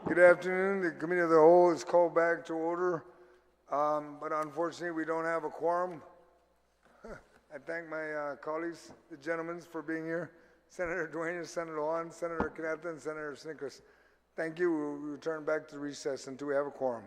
Good afternoon. The Committee of the Whole is called back to order, but unfortunately we don't have a quorum. I thank my colleagues, the gentlemen, for being here. Senator Dueñas, Senator Guåhan, Senator Caneta, and Senator Snickers. Thank you. We'll return back to recess until we have a quorum.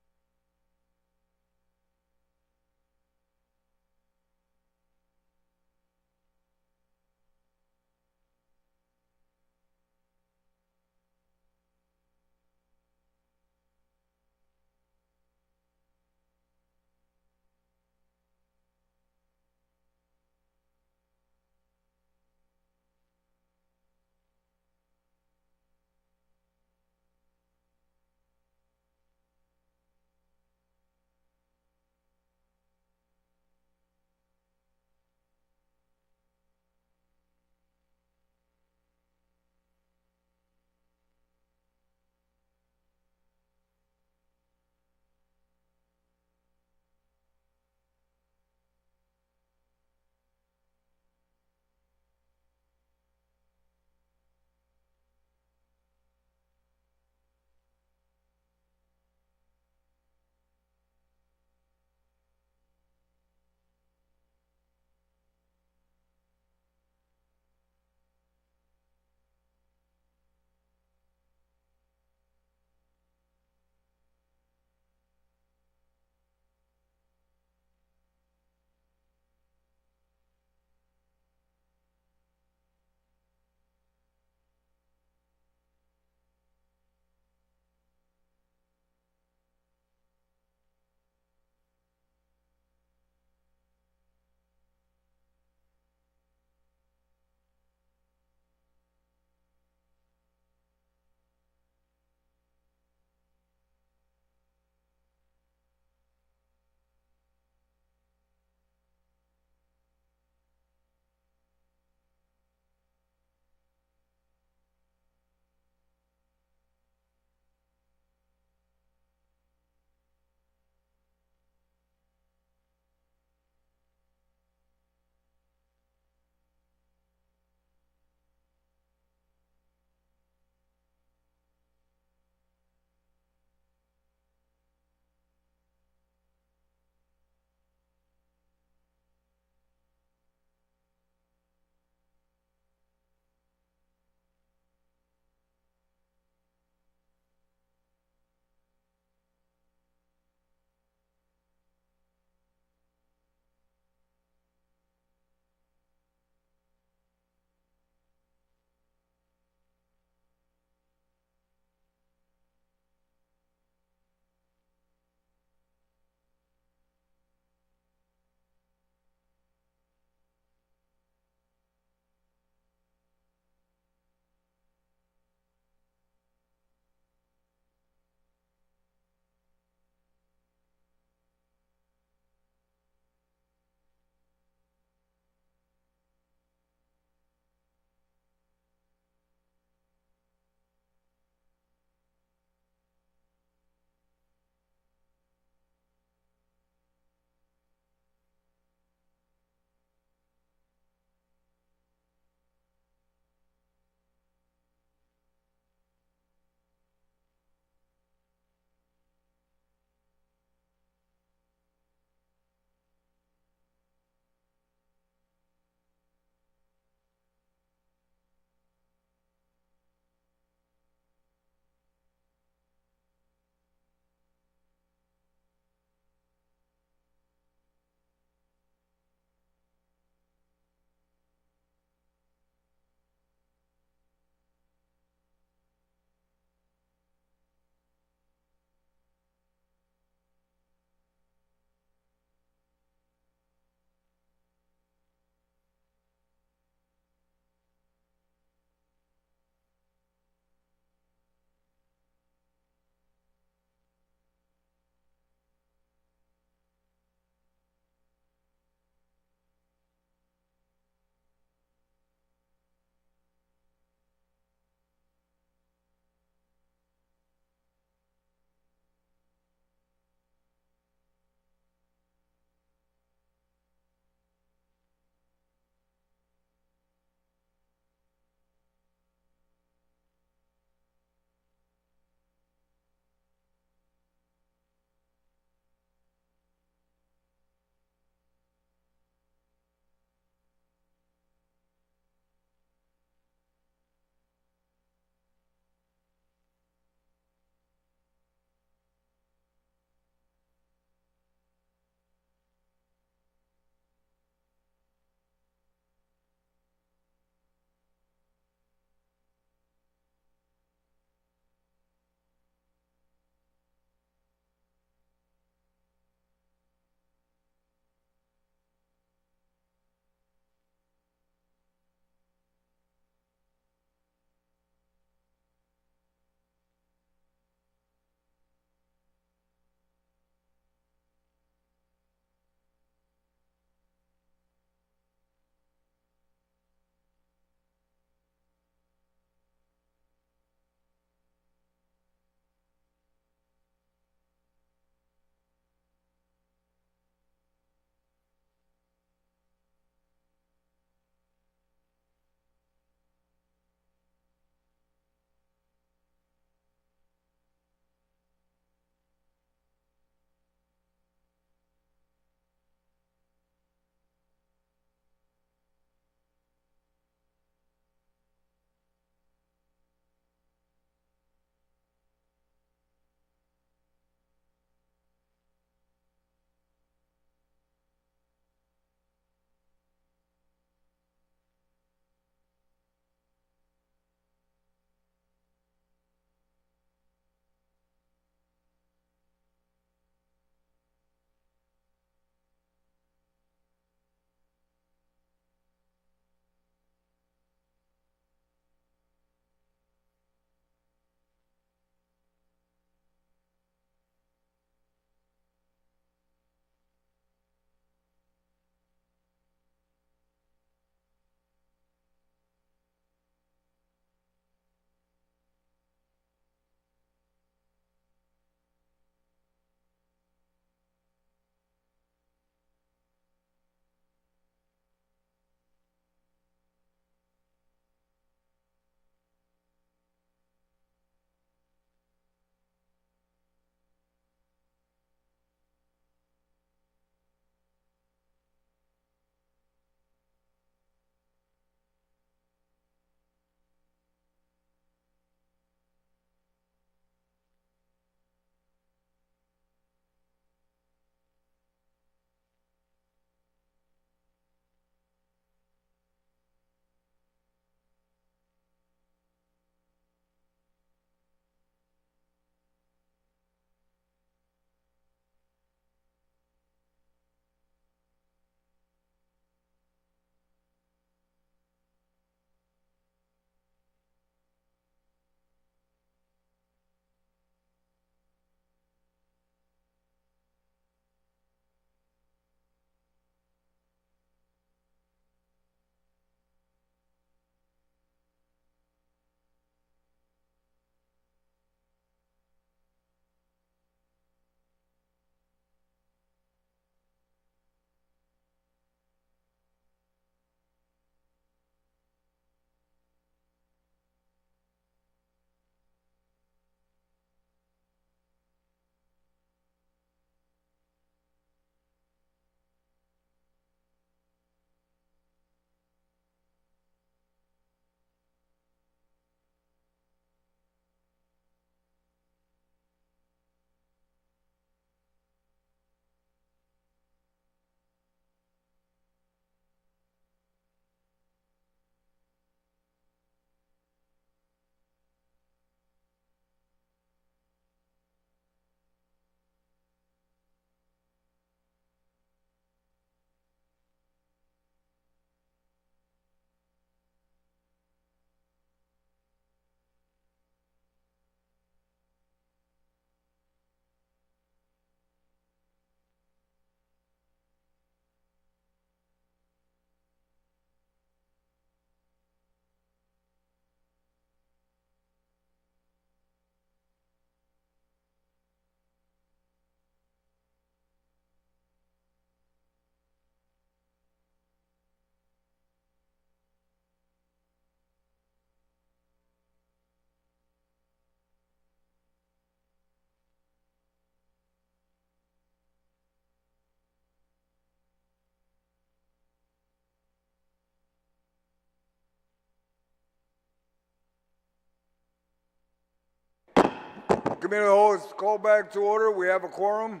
Committee of the Whole is called back to order. We have a quorum.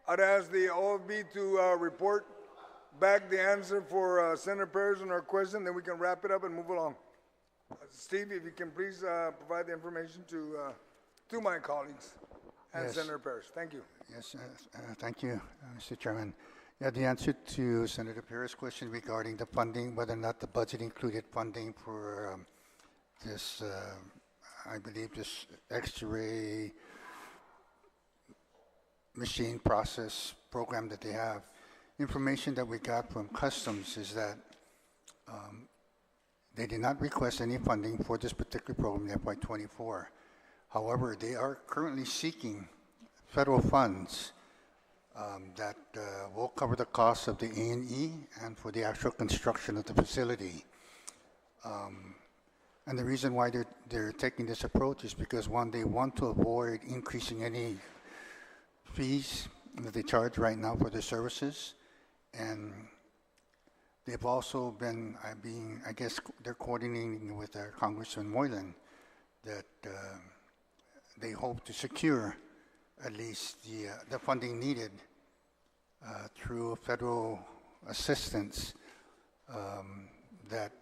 I'd ask the OFB to report back the answer for Senator Perez on our question, then we can wrap it up and move along. Steve, if you can please provide the information to my colleagues and Yes. Senator Perez. Thank you. Yes, thank you, Mr. Chairman. Yeah, the answer to Senator Perez's question regarding the funding, whether or not the budget included funding for this, I believe this X-ray machine process program that they have. Information that we got from Customs is that they did not request any funding for this particular program in FY24. However, they are currently seeking federal funds that will cover the cost of the A&E and for the actual construction of the facility. And the reason why they're taking this approach is because, one, they want to avoid increasing any fees that they charge right now for their services. And they've also been, I guess they're coordinating with Congressman Moylan that they hope to secure at least the funding needed through federal assistance that,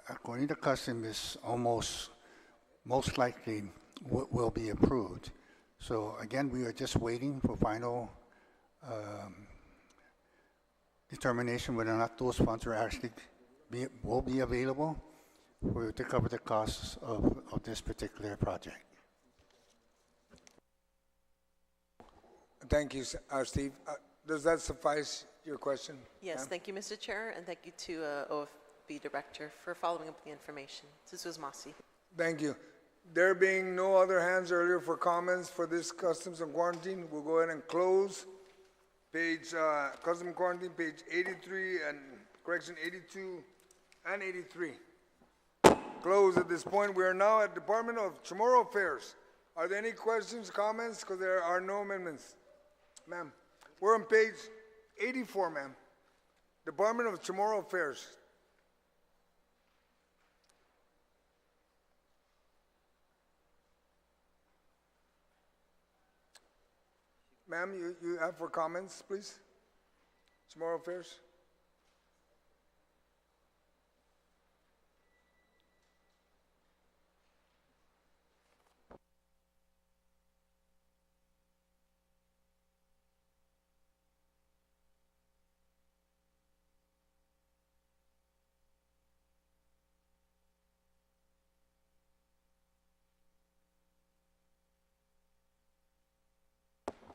according to Customs, is most likely will be approved. So again, we are just waiting for final determination whether or not those funds are actually will be available to cover the costs of this particular project. Thank you, Steve. Does that suffice your question? Yes, thank you, Mr. Chair, and thank you to OFB Director for following up the information. This was Masi. Thank you. There being no other hands earlier for comments for this Customs and Quarantine, we'll go ahead and close page Customs and Quarantine, page 83 and correction 82 and 83. Close at this point. We are now at Department of Chamorro Affairs. Are there any questions, comments? Because there are no amendments. Ma'am, we're on page 84, ma'am. Department of Chamorro Affairs. Ma'am, you have for comments, please? Chamorro Affairs.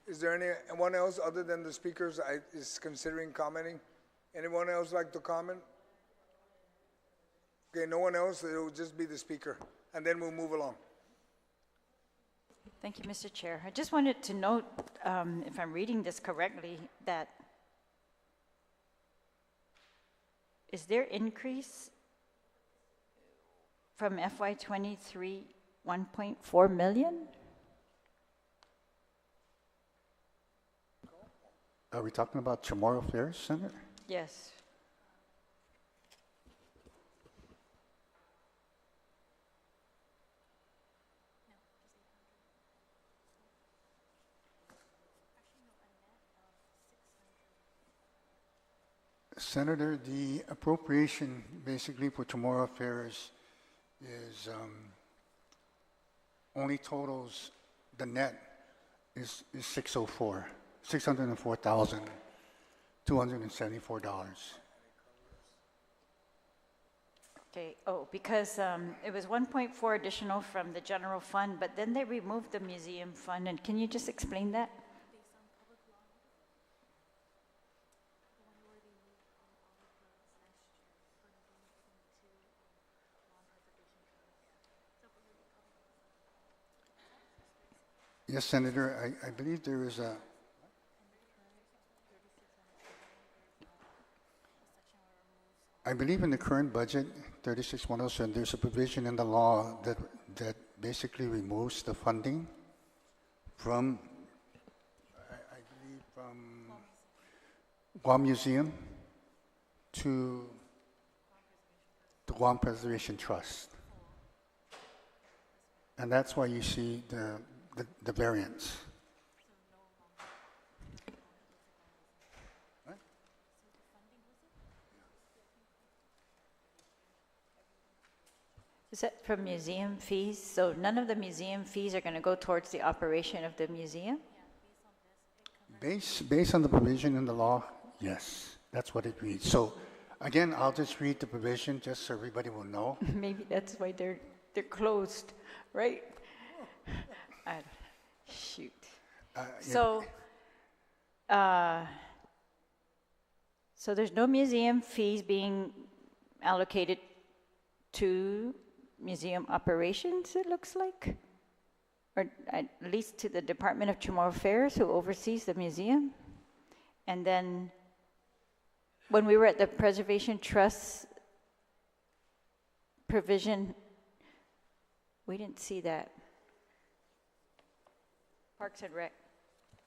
Is there anyone else other than the speakers is considering commenting? Anyone else like to comment? Okay, no one else, it will just be the speaker, and then we'll move along. Thank you, Mr. Chair. I just wanted to note, if I'm reading this correctly, that is there increase from FY23 1.4 million? Are we talking about Chamorro Affairs, Senator? Yes. Senator, the appropriation basically for Chamorro Affairs is only totals, the net is $604,274. Okay. Oh, because it was 1.4 additional from the general fund, but then they removed the museum fund. And can you just explain that? Yes, Senator, I believe there is a I believe in the current budget, 36-107, there's a provision in the law that basically removes the funding from, I believe, from Guam Museum to the Guam Preservation Trust. And that's why you see the variance. Is that from museum fees? So none of the museum fees are going to go towards the operation of the museum? Based on the provision in the law, yes, that's what it reads. So again, I'll just read the provision just so everybody will know. Maybe that's why they're closed, right? Shoot. So there's no museum fees being allocated to museum operations, it looks like? Or at least to the Department of Chamorro Affairs, who oversees the museum. And then when we were at the Preservation Trust provision, we didn't see that. Parks and Rec.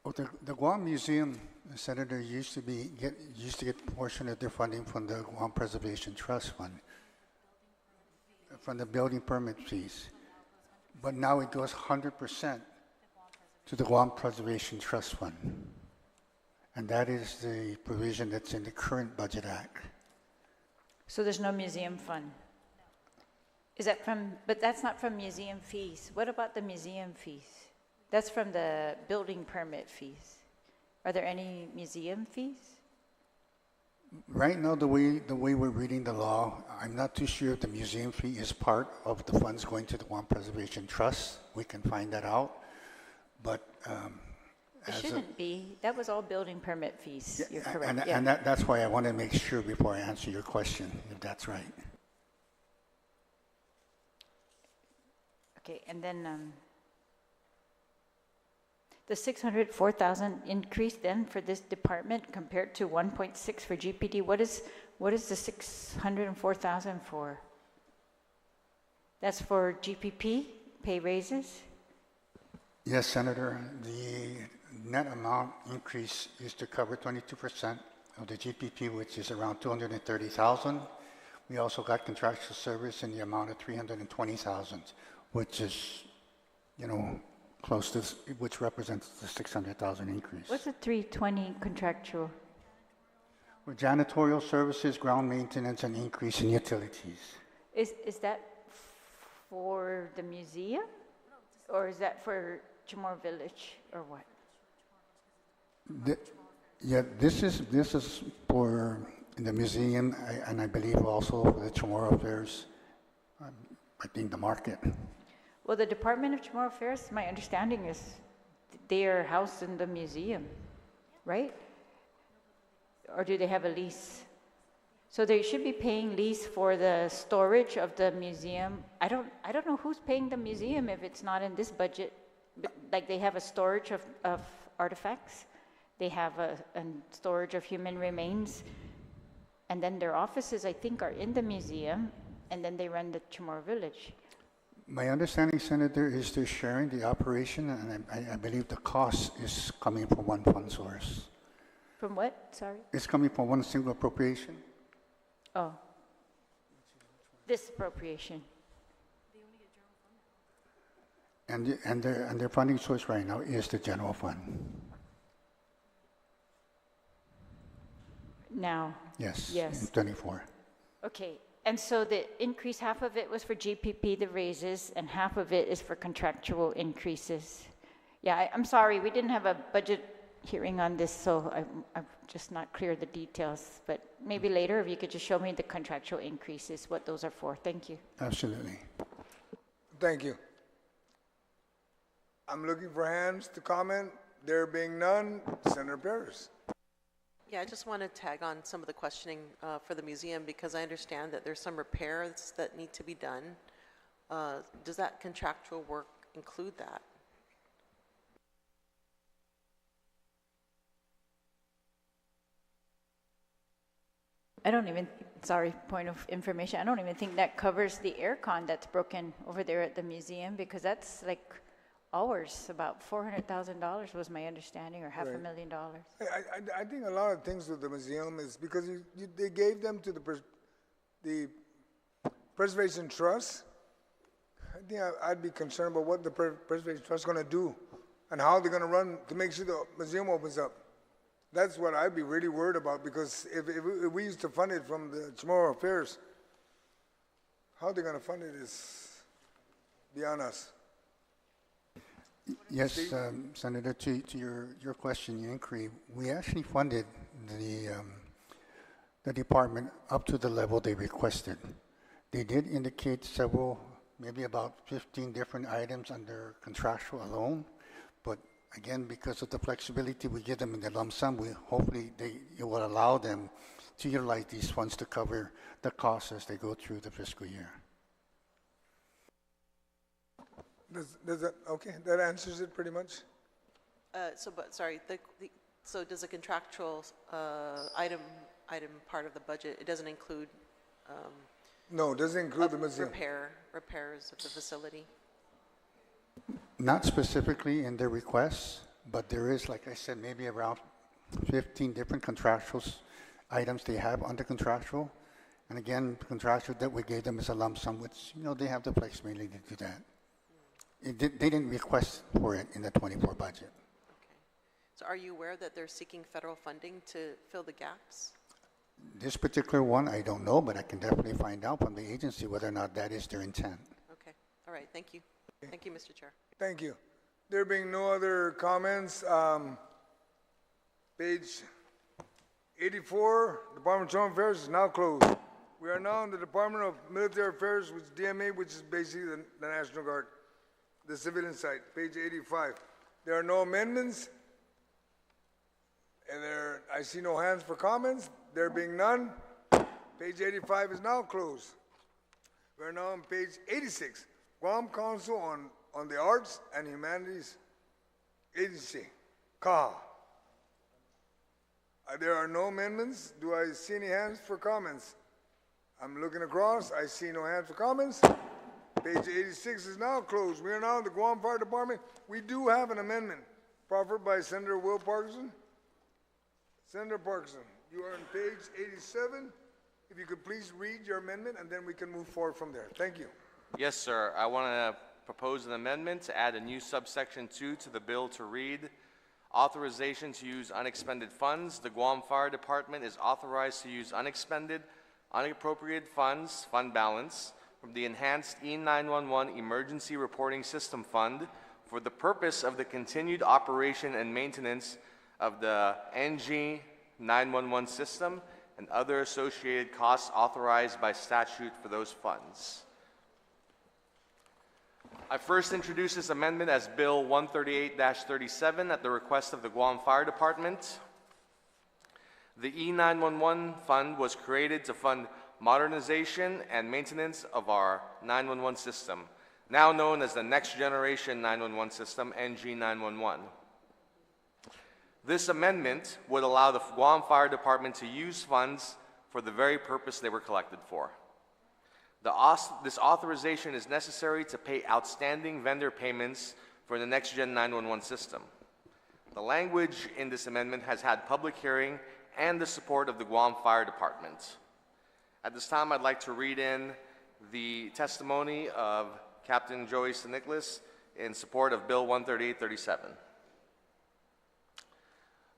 Well, the Guam Museum, Senator, used to get a portion of their funding from the Guam Preservation Trust Fund, from the building permit fees. But now it goes 100% to the Guam Preservation Trust Fund. And that is the provision that's in the current Budget Act. So there's no museum fund? Is that from, but that's not from museum fees. What about the museum fees? That's from the building permit fees. Are there any museum fees? Right now, the way we're reading the law, I'm not too sure if the museum fee is part of the funds going to the Guam Preservation Trust. We can find that out. But It shouldn't be. That was all building permit fees. You're correct. And that's why I want to make sure before I answer your question, if that's right. Okay, and then the 604,000 increase then for this department compared to 1.6 for GPD. What is the 604,000 for? That's for GPP pay raises? Yes, Senator. The net amount increase is to cover 22% of the GPP, which is around 230,000. We also got contractual service in the amount of 320,000, which is, close to, which represents the 600,000 increase. What's the 320 contractual? For janitorial services, ground maintenance, and increase in utilities. Is that for the museum? Or is that for Chamorro Village, or what? This is for the museum, and I believe also for the Chamorro Affairs, I think the market. Well, the Department of Chamorro Affairs, my understanding is they are housed in the museum, right? Or do they have a lease? So they should be paying lease for the storage of the museum. I don't know who's paying the museum if it's not in this budget. But, like, they have a storage of artifacts. They have a storage of human remains. And then their offices, I think, are in the museum. And then they run the Chamorro Village. My understanding, Senator, is they're sharing the operation, and I believe the cost is coming from one fund source. From what? Sorry? It's coming from one single appropriation. Oh. This appropriation. And their funding source right now is the general fund. Now. Yes. Yes. In 24. Okay. And so the increase, half of it was for GPP, the raises, and half of it is for contractual increases. Yeah, I'm sorry, we didn't have a budget hearing on this, so I'm just not clear the details. But maybe later, if you could just show me the contractual increases, what those are for. Thank you. Absolutely. Thank you. I'm looking for hands to comment. There being none, Senator Perez. Yeah, I just want to tag on some of the questioning for the museum because I understand that there's some repairs that need to be done. Does that contractual work include that? I don't even, sorry, point of information, I don't even think that covers the aircon that's broken over there at the museum because that's like hours, about $400,000 was my understanding, or $500,000. I think a lot of things with the museum is because they gave them to the Preservation Trust, I think I'd be concerned about what the Preservation Trust is going to do and how they're going to run to make sure the museum opens up. That's what I'd be really worried about, because if we used to fund it from the Chamorro Affairs, how they're going to fund it is beyond us. Yes, Senator, to your question, your inquiry, we actually funded the department up to the level they requested. They did indicate several, maybe about 15 different items under contractual alone, but again, because of the flexibility we give them in the lump sum, hopefully it will allow them to utilize these funds to cover the costs as they go through the fiscal year. Does that, okay, that answers it pretty much? So does a contractual item part of the budget, it doesn't include No, it doesn't include the museum. repairs of the facility? Not specifically in their requests, but there is, like I said, maybe around 15 different contractual items they have under contractual. And again, contractual that we gave them is a lump sum, which, they have the flexibility to do that. They didn't request for it in the 24 budget. Okay. So are you aware that they're seeking federal funding to fill the gaps? This particular one, I don't know, but I can definitely find out from the agency whether or not that is their intent. Okay. All right. Thank you. Thank you, Mr. Chair. Thank you. There being no other comments, page 84, Department of Home Affairs is now closed. We are now in the Department of Military Affairs, which is DMA, which is basically the National Guard, the civilian side, page 85. There are no amendments, and I see no hands for comments. There being none, page 85 is now closed. We're now on page 86, Guam Council on the Arts and Humanities Agency, CAH. There are no amendments. Do I see any hands for comments? I'm looking across. I see no hands for comments. Page 86 is now closed. We are now in the Guam Fire Department. We do have an amendment proffered by Senator Will Parkinson. Senator Parkinson, you are on page 87. If you could please read your amendment, and then we can move forward from there. Thank you. Yes, sir. I want to propose an amendment to add a new subsection 2 to the bill to read, authorization to use unexpended funds. The Guam Fire Department is authorized to use unexpended, unappropriated funds, fund balance, from the Enhanced E911 Emergency Reporting System Fund for the purpose of the continued operation and maintenance of the NG 911 system and other associated costs authorized by statute for those funds. I first introduced this amendment as Bill 138-37 at the request of the Guam Fire Department. The E911 fund was created to fund modernization and maintenance of our 911 system, now known as the Next Generation 911 System, NG 911. This amendment would allow the Guam Fire Department to use funds for the very purpose they were collected for. This authorization is necessary to pay outstanding vendor payments for the Next Gen 911 system. The language in this amendment has had public hearing and the support of the Guam Fire Department. At this time, I'd like to read in the testimony of Captain Joey St. Nicholas in support of Bill 138-37.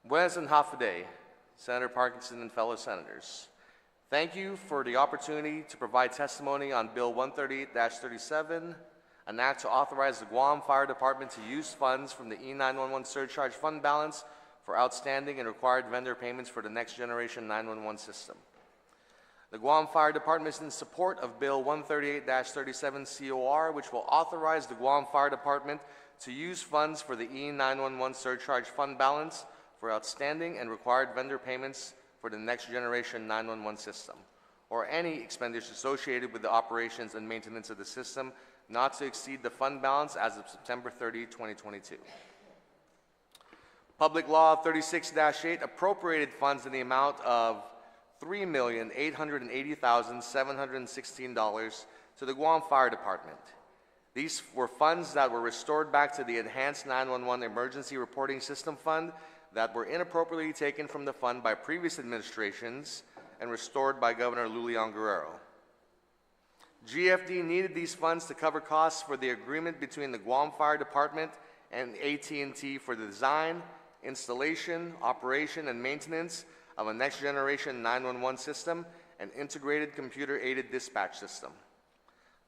Buenas and Hafaday, Senator Parkinson and fellow senators. Thank you for the opportunity to provide testimony on Bill 138-37, an act to authorize the Guam Fire Department to use funds from the E911 surcharge fund balance for outstanding and required vendor payments for the Next Generation 911 system. The Guam Fire Department is in support of Bill 138-37 COR, which will authorize the Guam Fire Department to use funds for the E911 surcharge fund balance for outstanding and required vendor payments for the Next Generation 911 system, or any expenditures associated with the operations and maintenance of the system not to exceed the fund balance as of September 30, 2022. Public Law 36-8 appropriated funds in the amount of $3,880,716 to the Guam Fire Department. These were funds that were restored back to the Enhanced 911 Emergency Reporting System Fund that were inappropriately taken from the fund by previous administrations and restored by Governor Lulian Guerrero. GFD needed these funds to cover costs for the agreement between the Guam Fire Department and AT&T for the design, installation, operation, and maintenance of a next-generation 911 system and integrated computer-aided dispatch system.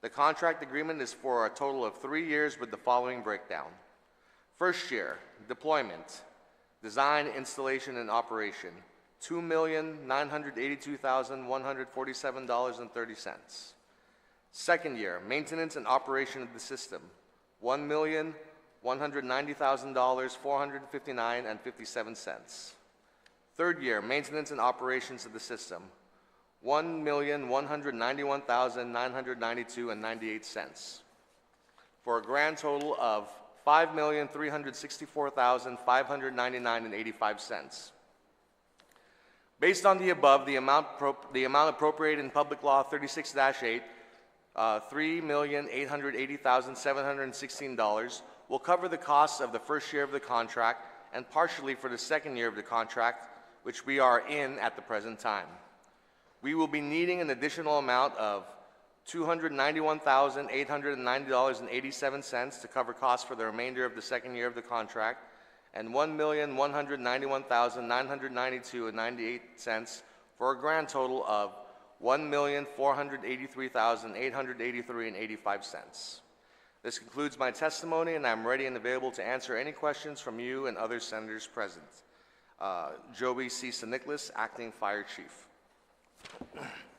The contract agreement is for a total of 3 years with the following breakdown. First year, deployment, design, installation, and operation, $2,982,147.30. Second year, maintenance and operation of the system, $1,190,459.57. Third year, maintenance and operations of the system, $1,191,992.98, for a grand total of $5,364,599.85. Based on the above, the amount appropriated in Public Law 36-8, $3,880,716 will cover the costs of the first year of the contract and partially for the second year of the contract, which we are in at the present time. We will be needing an additional amount of $291,890.87 to cover costs for the remainder of the second year of the contract, and $1,191,992.98 for a grand total of $1,483,883.85. This concludes my testimony, and I'm ready and available to answer any questions from you and other senators present. Joey C. Nicholas, Acting Fire Chief.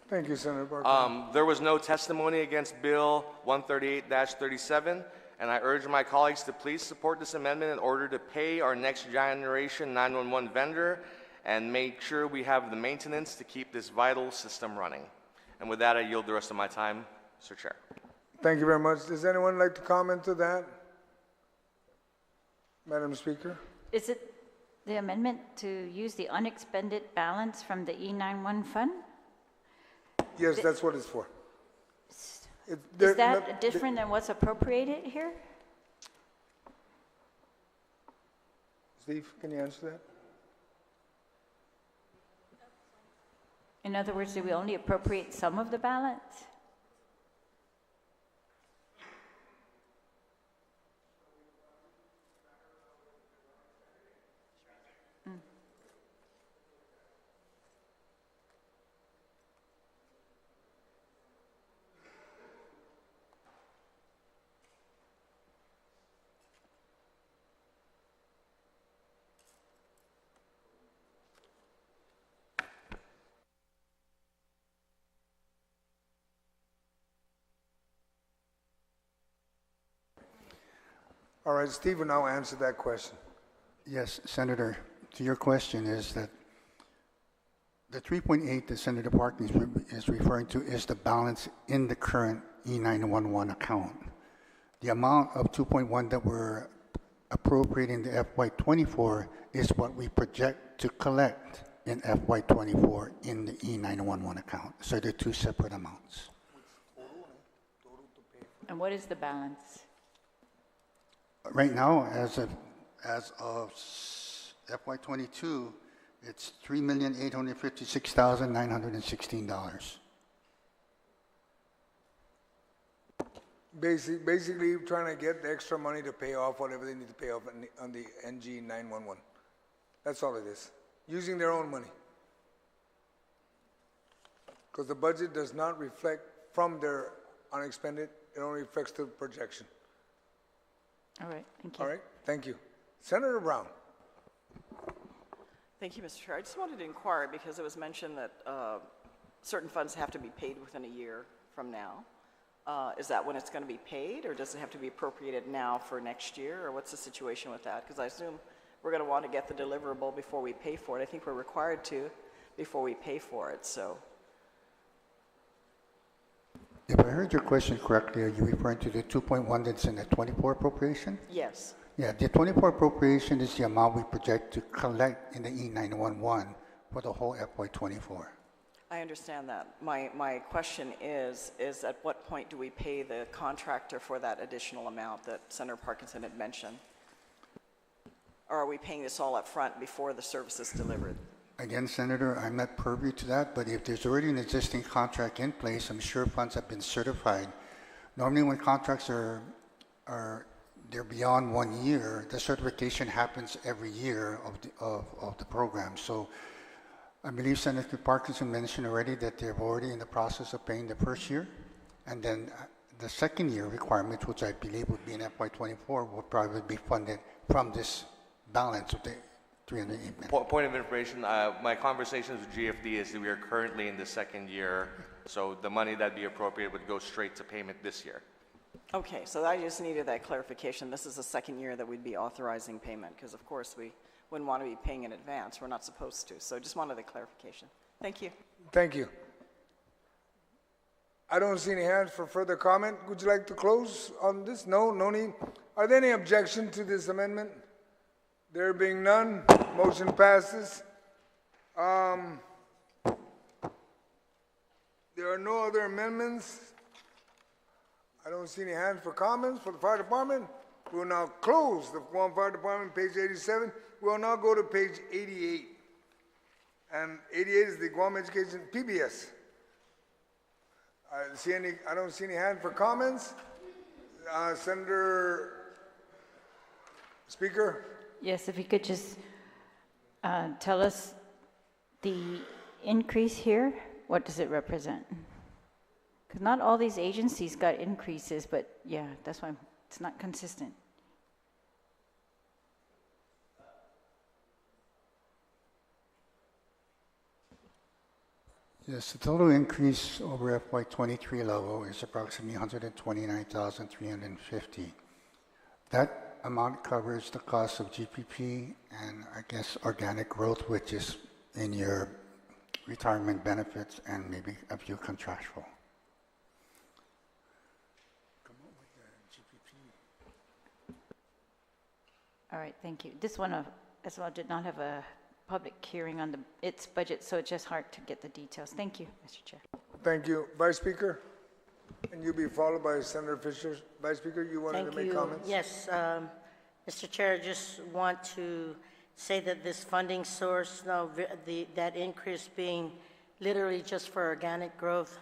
Thank you, Senator Barker. There was no testimony against Bill 138-37, and I urge my colleagues to please support this amendment in order to pay our next generation 911 vendor and make sure we have the maintenance to keep this vital system running. And with that, I yield the rest of my time, Mr. Chair. Thank you very much. Does anyone like to comment to that? Madam Speaker? Is it the amendment to use the unexpended balance from the E91 fund? Yes, that's what it's for. Is that different than what's appropriated here? Steve, can you answer that? In other words, do we only appropriate some of the balance? All right, Steve will now answer that question. Yes, Senator, to your question is that the 3.8 that Senator Parkin is referring to is the balance in the current E911 account. The amount of 2.1 that we're appropriating the FY24 is what we project to collect in FY24 in the E911 account. So they're two separate amounts. And what is the balance? Right now, as of FY22, it's $3,856,916. Basically, trying to get the extra money to pay off whatever they need to pay off on the NG 911. That's all it is. Using their own money. Because the budget does not reflect from their unexpended, it only reflects the projection. All right, thank you. All right, thank you. Senator Brown. Thank you, Mr. Chair. I just wanted to inquire because it was mentioned that certain funds have to be paid within a year from now. Is that when it's going to be paid, or does it have to be appropriated now for next year, or what's the situation with that? Because I assume we're going to want to get the deliverable before we pay for it. I think we're required to before we pay for it, so. If I heard your question correctly, are you referring to the 2.1 that's in the 24 appropriation? Yes. Yeah, the 24 appropriation is the amount we project to collect in the E911 for the whole FY24. I understand that. My question is at what point do we pay the contractor for that additional amount that Senator Parkinson had mentioned? Or are we paying this all up front before the service is delivered? Again, Senator, I'm not privy to that, but if there's already an existing contract in place, I'm sure funds have been certified. Normally when contracts they're beyond 1 year, the certification happens every year of the program. So I believe Senator Parkinson mentioned already that they're already in the process of paying the first year, and then the second year requirement, which I believe would be in FY2024, will probably be funded from this balance of the 308 million. Point of information, my conversations with GFD is that we are currently in the second year, so the money that'd be appropriate would go straight to payment this year. Okay, so I just needed that clarification. This is the second year that we'd be authorizing payment, because of course we wouldn't want to be paying in advance. We're not supposed to, so just wanted the clarification. Thank you. Thank you. I don't see any hands for further comment. Would you like to close on this? No, no need. Are there any objection to this amendment? There being none, motion passes. There are no other amendments. I don't see any hands for comments for the fire department. We will now close the Guam Fire Department, page 87. We will now go to page 88. And 88 is the Guam Education PBS. I don't see any hands for comments. Senator Speaker? Yes, if you could just tell us the increase here, what does it represent? Because not all these agencies got increases, but yeah, that's why it's not consistent. Yes, the total increase over FY23 level is approximately 129,350. That amount covers the cost of GPP and I guess organic growth, which is in your retirement benefits and maybe a few contractual. All right, thank you. This one as well did not have a public hearing on its budget, so it's just hard to get the details. Thank you, Mr. Chair. Thank you. Vice Speaker? And you'll be followed by Senator Fisher. Vice Speaker, you wanted to make comments? Yes, Mr. Chair, I just want to say that this funding source, that increase being literally just for organic growth,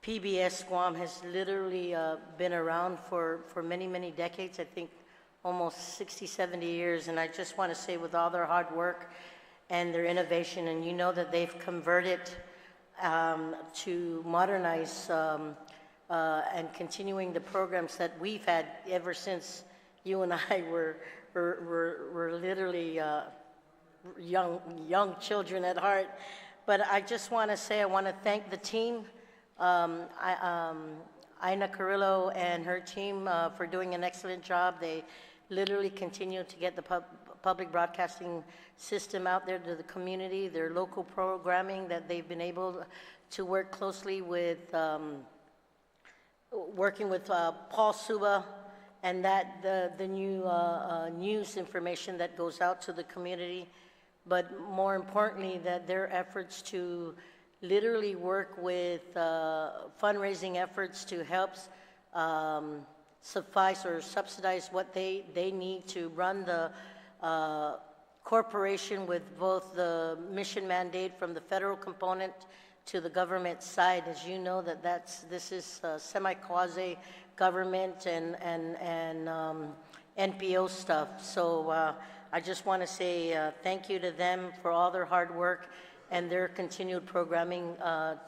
PBS Guam has literally been around for many, many decades, I think almost 60, 70 years, and I just want to say with all their hard work and their innovation, and you know that they've converted to modernize and continuing the programs that we've had ever since you and I were literally young children at heart. But I just want to say I want to thank the team, I Magaʹhågan and her team for doing an excellent job. They literally continue to get the public broadcasting system out there to the community, their local programming that they've been able to work closely with, working with Paul Suba, and that the new news information that goes out to the community, but more importantly, that their efforts to literally work with fundraising efforts to help suffice or subsidize what they need to run the corporation with both the mission mandate from the federal component to the government side. As you know, this is semi-quasi government and NPO stuff. So I just want to say thank you to them for all their hard work and their continued programming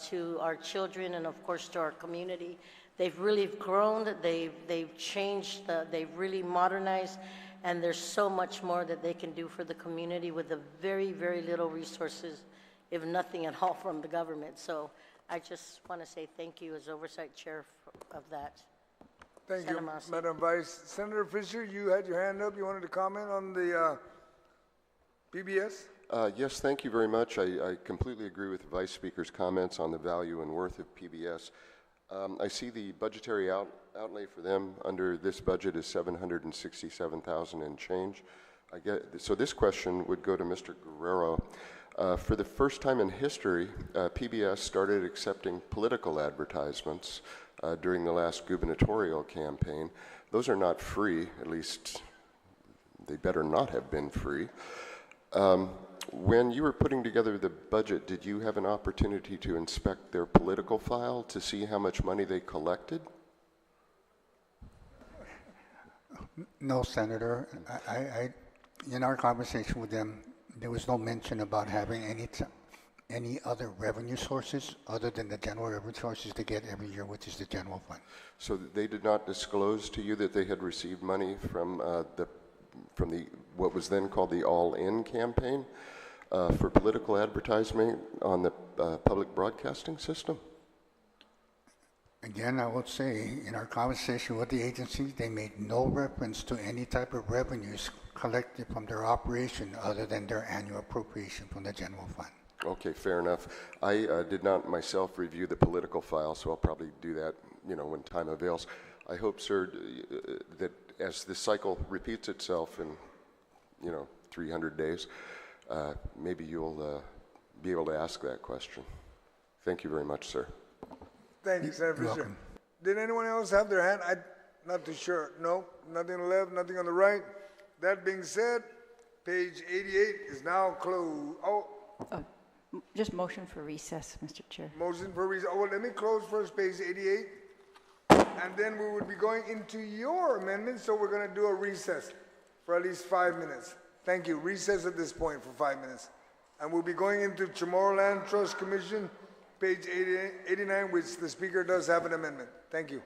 to our children and of course to our community. They've really grown, they've changed, they've really modernized, and there's so much more that they can do for the community with the very, very little resources, if nothing at all, from the government. So I just want to say thank you as Oversight Chair of that. Thank you, Madam Vice. Senator Fisher, you had your hand up. You wanted to comment on the PBS? Yes, thank you very much. I completely agree with the Vice Speaker's comments on the value and worth of PBS. I see the budgetary outlay for them under this budget is $767,000 and change. So this question would go to Mr. Guerrero. For the first time in history, PBS started accepting political advertisements during the last gubernatorial campaign. Those are not free, at least they better not have been free. When you were putting together the budget, did you have an opportunity to inspect their political file to see how much money they collected? No, Senator. In our conversation with them, there was no mention about having any other revenue sources other than the general revenue sources they get every year, which is the general fund. So they did not disclose to you that they had received money from the what was then called the All In campaign for political advertisement on the public broadcasting system? Again, I would say, in our conversation with the agency, they made no reference to any type of revenues collected from their operation other than their annual appropriation from the general fund. Okay, fair enough. I did not myself review the political file, so I'll probably do that, when time avails. I hope, sir, that as this cycle repeats itself in, 300 days, maybe you'll be able to ask that question. Thank you very much, sir. Thank you, Senator You're Fisher. welcome. Did anyone else have their hand? I'm not too sure. No, nothing left, nothing on the right. That being said, page 88 is now closed. Oh, Just motion for recess, Mr. Chair. motion for reason. Oh, well, let me close first page 88. And then we would be going into your amendment, so we're going to do a recess for at least 5 minutes. Thank you. Recess at this point for 5 minutes. And we'll be going into Chamorro Land Trust Commission, page 89, which the speaker does have an amendment. Thank you.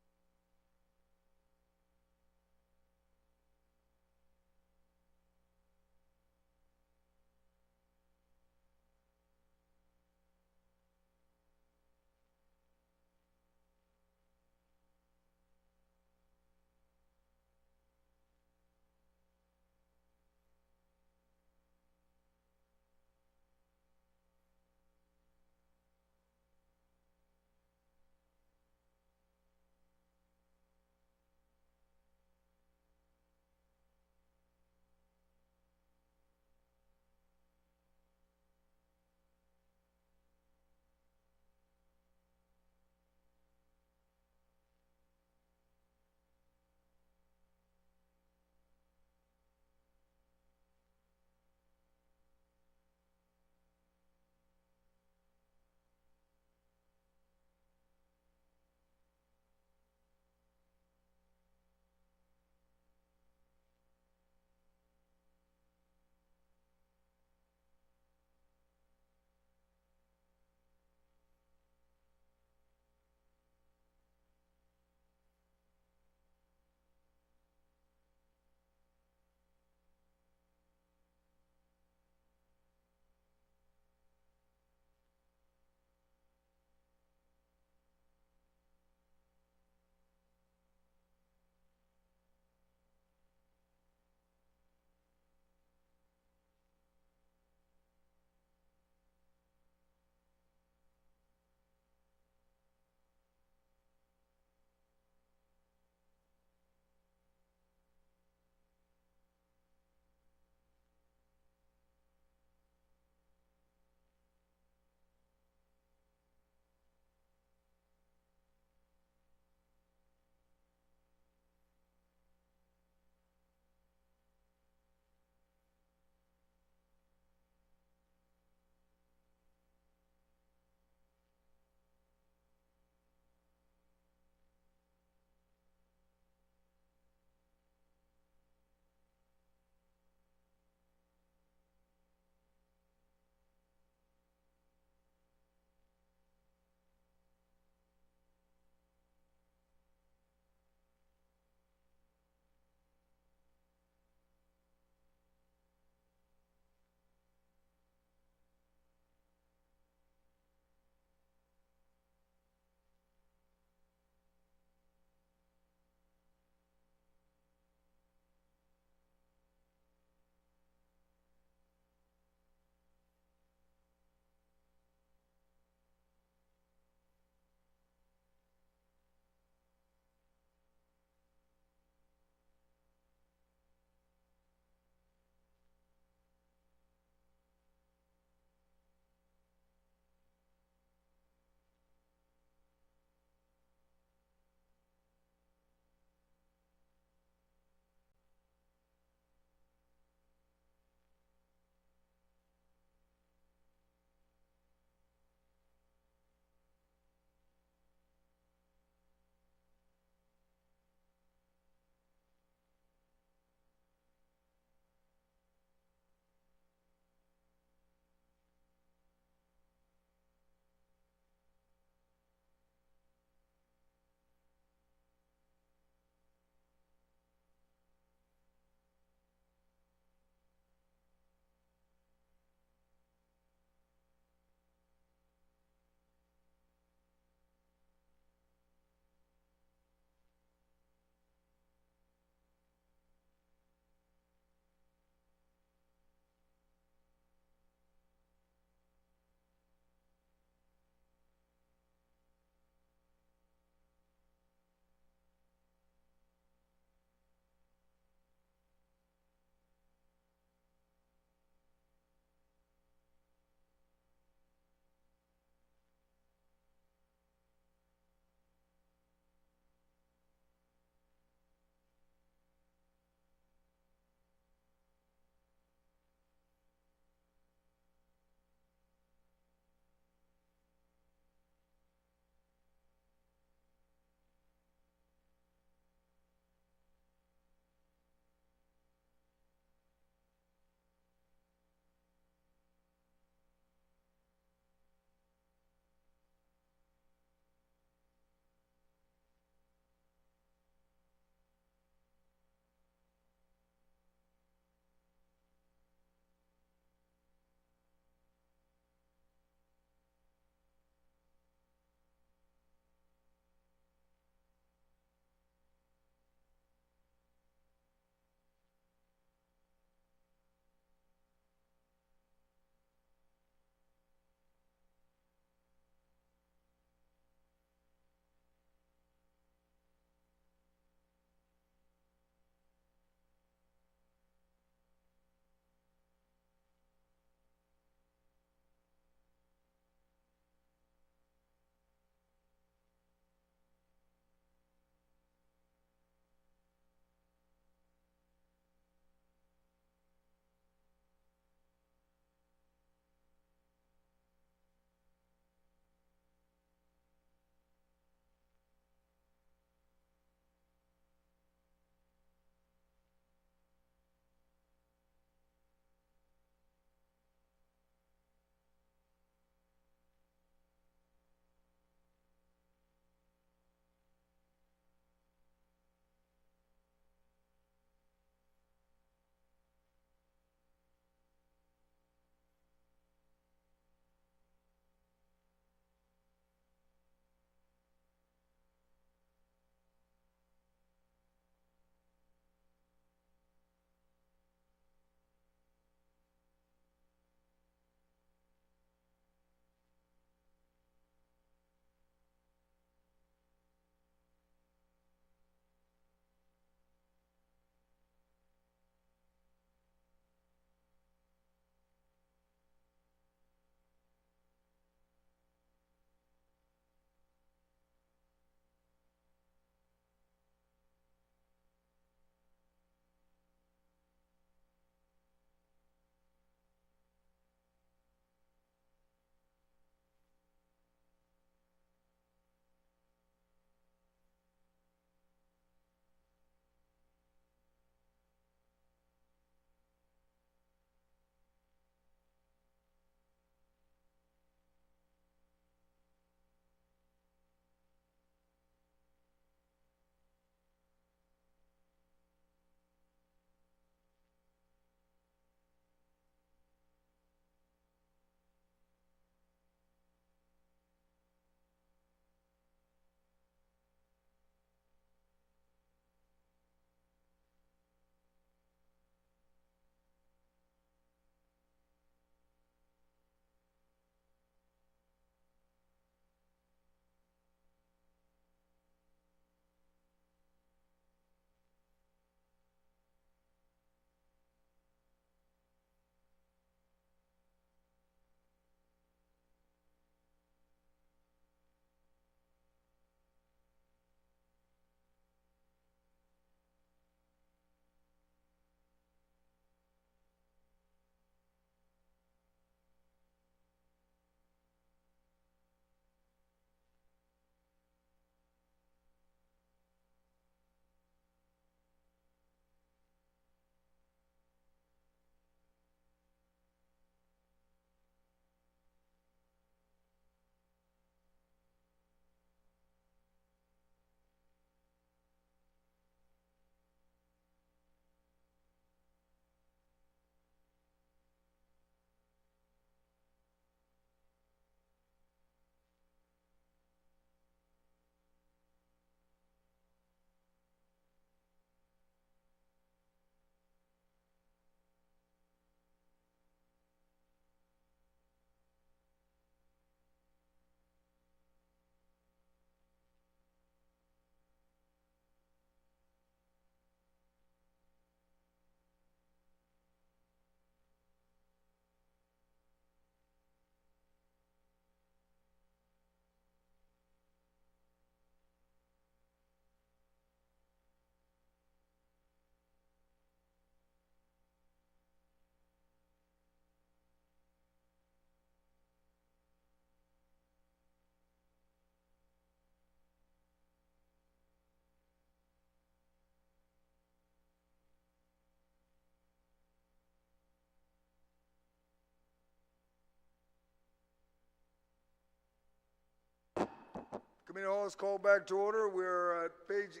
Committee Hall is called back to order. We're at page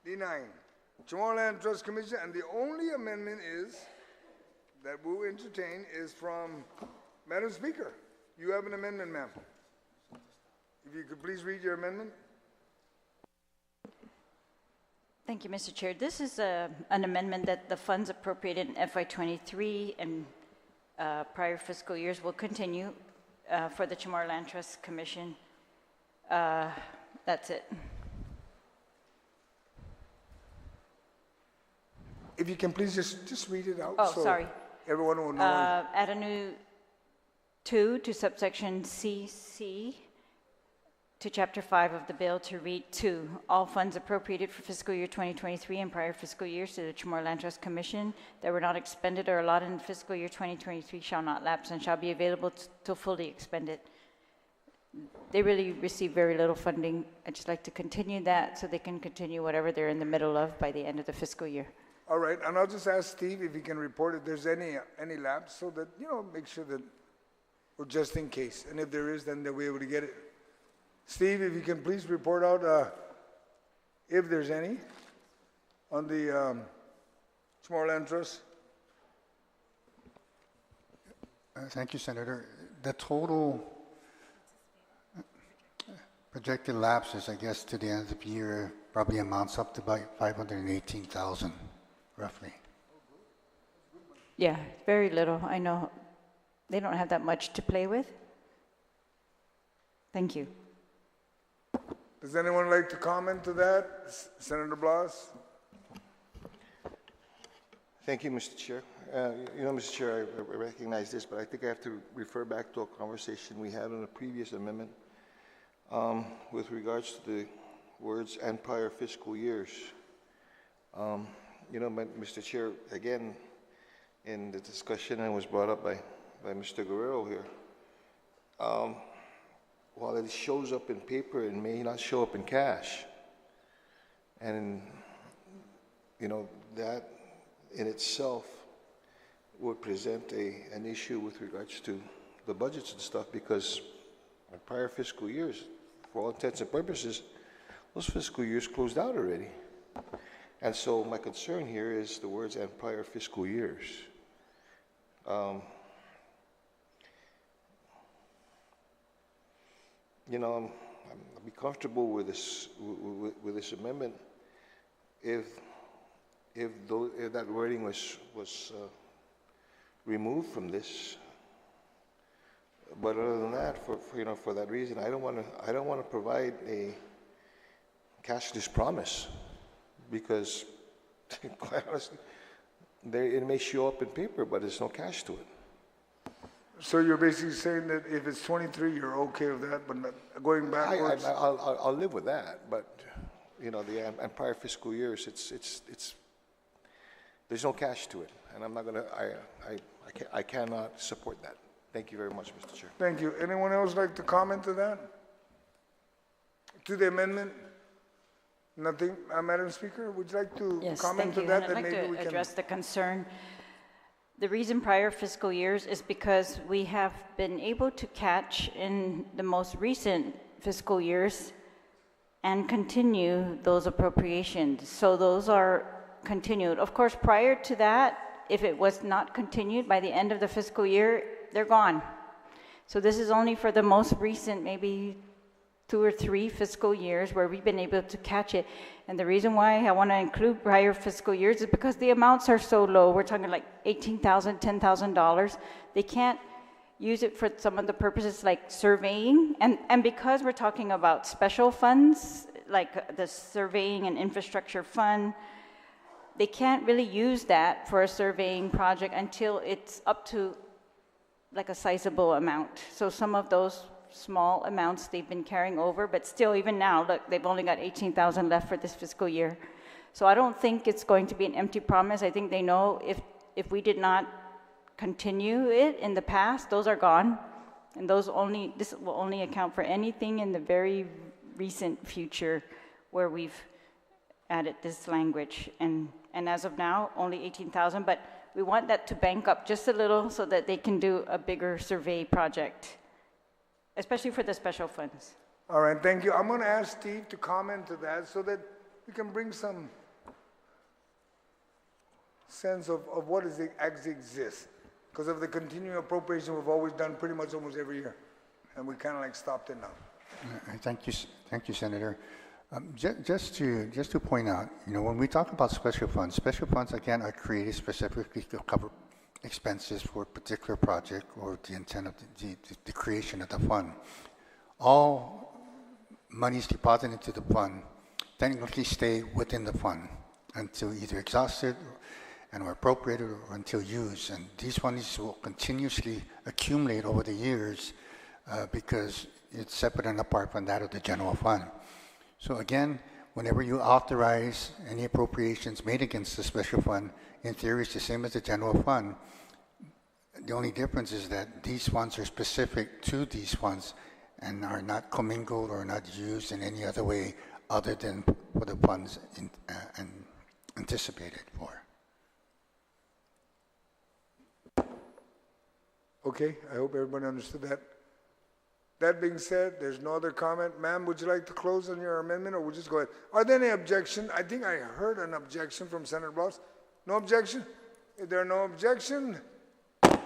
89. Chamorro Land Trust Commission, and the only amendment that we'll entertain is from Madam Speaker. You have an amendment, ma'am. If you could please read your amendment. Thank you, Mr. Chair. This is an amendment that the funds appropriated in FY23 and prior fiscal years will continue for the Chamorro Land Trust Commission. That's it. If you can please just read it out. Oh, so sorry. Everyone will know. Add a new 2 to subsection CC to Chapter 5 of the bill to read 2. All funds appropriated for fiscal year 2023 and prior fiscal years to the Chamorro Land Trust Commission that were not expended or allotted in fiscal year 2023 shall not lapse and shall be available till fully expended. They really receive very little funding. I'd just like to continue that so they can continue whatever they're in the middle of by the end of the fiscal year. All right, and I'll just ask Steve if he can report if there's any lapse so that, make sure that, or just in case. And if there is, then they'll be able to get it. Steve, if you can please report out if there's any on the Chamorro Land Trust. Thank you, Senator. The total projected lapses, I guess, to the end of the year probably amounts up to about 518,000, roughly. Yeah, very little. I know they don't have that much to play with. Thank you. Does anyone like to comment to that? Senator Blas? Thank you, Mr. Chair. Mr. Chair, I recognize this, but I think I have to refer back to a conversation we had on a previous amendment with regards to the words "and prior fiscal years." Mr. Chair, again, in the discussion and was brought up by Mr. Guerrero here, while it shows up in paper, it may not show up in cash. And, that in itself would present an issue with regards to the budgets and stuff, because in prior fiscal years, for all intents and purposes, those fiscal years closed out already. And so my concern here is the words "and prior fiscal years." I'll be comfortable with this amendment if that wording was removed from this. But other than that, for that reason, I don't want to provide a cashless promise, because quite honestly, it may show up in paper, but there's no cash to it. So you're basically saying that if it's 23, you're okay with that, but not going backwards? I'll live with that, but and prior fiscal years, there's no cash to it, and I'm not gonna. I cannot support that. Thank you very much, Mr. Chair. Thank you. Anyone else like to comment to that? To the amendment? Nothing, Madam Speaker. Would you like to comment to that? I'd like to address the concern. The reason prior fiscal years is because we have been able to catch in the most recent fiscal years and continue those appropriations. So those are continued. Of course, prior to that, if it was not continued by the end of the fiscal year, they're gone. So this is only for the most recent, maybe 2 or 3 fiscal years where we've been able to catch it. And the reason why I want to include prior fiscal years is because the amounts are so low. We're talking like $18,000, $10,000. They can't use it for some of the purposes like surveying. And because we're talking about special funds, like the surveying and infrastructure fund, they can't really use that for a surveying project until it's up to like a sizable amount. So some of those small amounts they've been carrying over, but still, even now, look, they've only got 18,000 left for this fiscal year. So I don't think it's going to be an empty promise. I think they know if we did not continue it in the past, those are gone, and this will only account for anything in the very recent future where we've added this language. And as of now, only 18,000, but we want that to bank up just a little so that they can do a bigger survey project, especially for the special funds. All right, thank you. I'm going to ask Steve to comment to that so that we can bring some sense of what is actually exists. Because of the continuing appropriation we've always done pretty much almost every year. And we kind of like stopped it now. Thank you, Senator. Just to point out, when we talk about special funds again are created specifically to cover expenses for a particular project or the intent of the creation of the fund. All monies deposited into the fund technically stay within the fund until either exhausted and or appropriated or until used. And these monies will continuously accumulate over the years because it's separate and apart from that of the general fund. So again, whenever you authorize any appropriations made against the special fund, in theory it's the same as the general fund. The only difference is that these funds are specific to these funds and are not commingled or not used in any other way other than for the funds anticipated for. Okay, I hope everybody understood that. That being said, there's no other comment. Ma'am, would you like to close on your amendment, or we'll just go ahead? Are there any objections? I think I heard an objection from Senator Bloss. No objection? If there are no objection,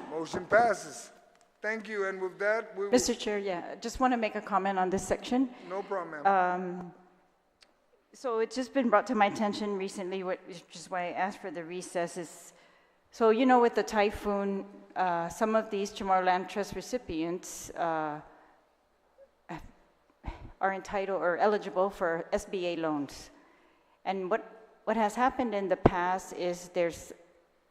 motion passes. Thank you, and with that, we will... Mr. Chair, I just want to make a comment on this section. No problem, ma'am. So it's just been brought to my attention recently, which is why I asked for the recess. So, with the typhoon, some of these Chamorro Land Trust recipients are entitled or eligible for SBA loans. And what has happened in the past is there's,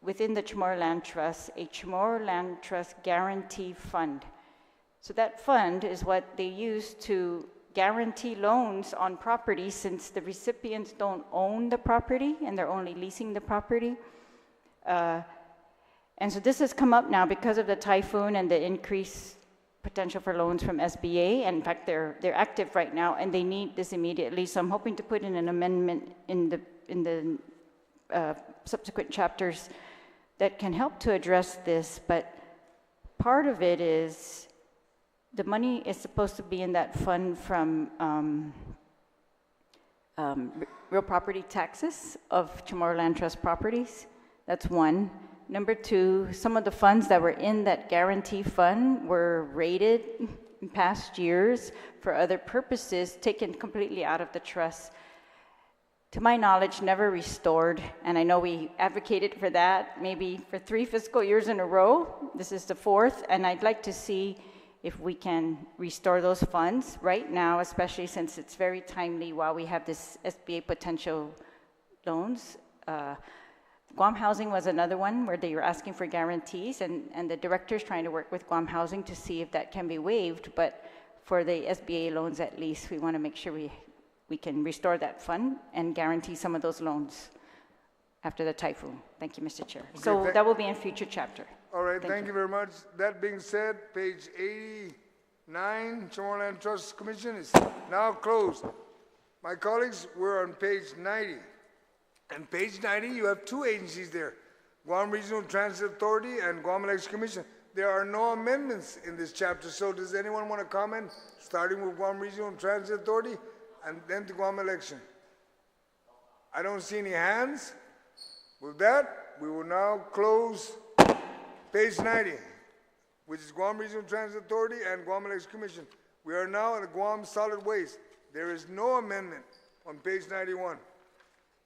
within the Chamorro Land Trust, a Chamorro Land Trust Guarantee Fund. So that fund is what they use to guarantee loans on property, since the recipients don't own the property and they're only leasing the property. And so this has come up now because of the typhoon and the increased potential for loans from SBA. And in fact, they're active right now and they need this immediately. So I'm hoping to put in an amendment in the subsequent chapters that can help to address this. But part of it is the money is supposed to be in that fund from real property taxes of Chamorro Land Trust properties. That's one. Number two, some of the funds that were in that guarantee fund were rated in past years for other purposes, taken completely out of the trust. To my knowledge, never restored, and I know we advocated for that maybe for 3 fiscal years in a row. This is the 4th, and I'd like to see if we can restore those funds right now, especially since it's very timely while we have this SBA potential loans. Guam Housing was another one where they were asking for guarantees, and the director's trying to work with Guam Housing to see if that can be waived, but for the SBA loans at least, we want to make sure we can restore that fund and guarantee some of those loans after the typhoon. Thank you, Mr. Chair. Okay, so that will be in future chapter. All right, thank you very much. That being said, page 89, Chamorro Land Trust Commission is now closed. My colleagues, we're on page 90. And page 90, you have 2 agencies there, Guam Regional Transit Authority and Guam Legislature Commission. There are no amendments in this chapter, so does anyone want to comment, starting with Guam Regional Transit Authority and then to Guam Election? I don't see any hands. With that, we will now close page 90, which is Guam Regional Transit Authority and Guam Legislature Commission. We are now at Guam Solid Waste. There is no amendment on page 91.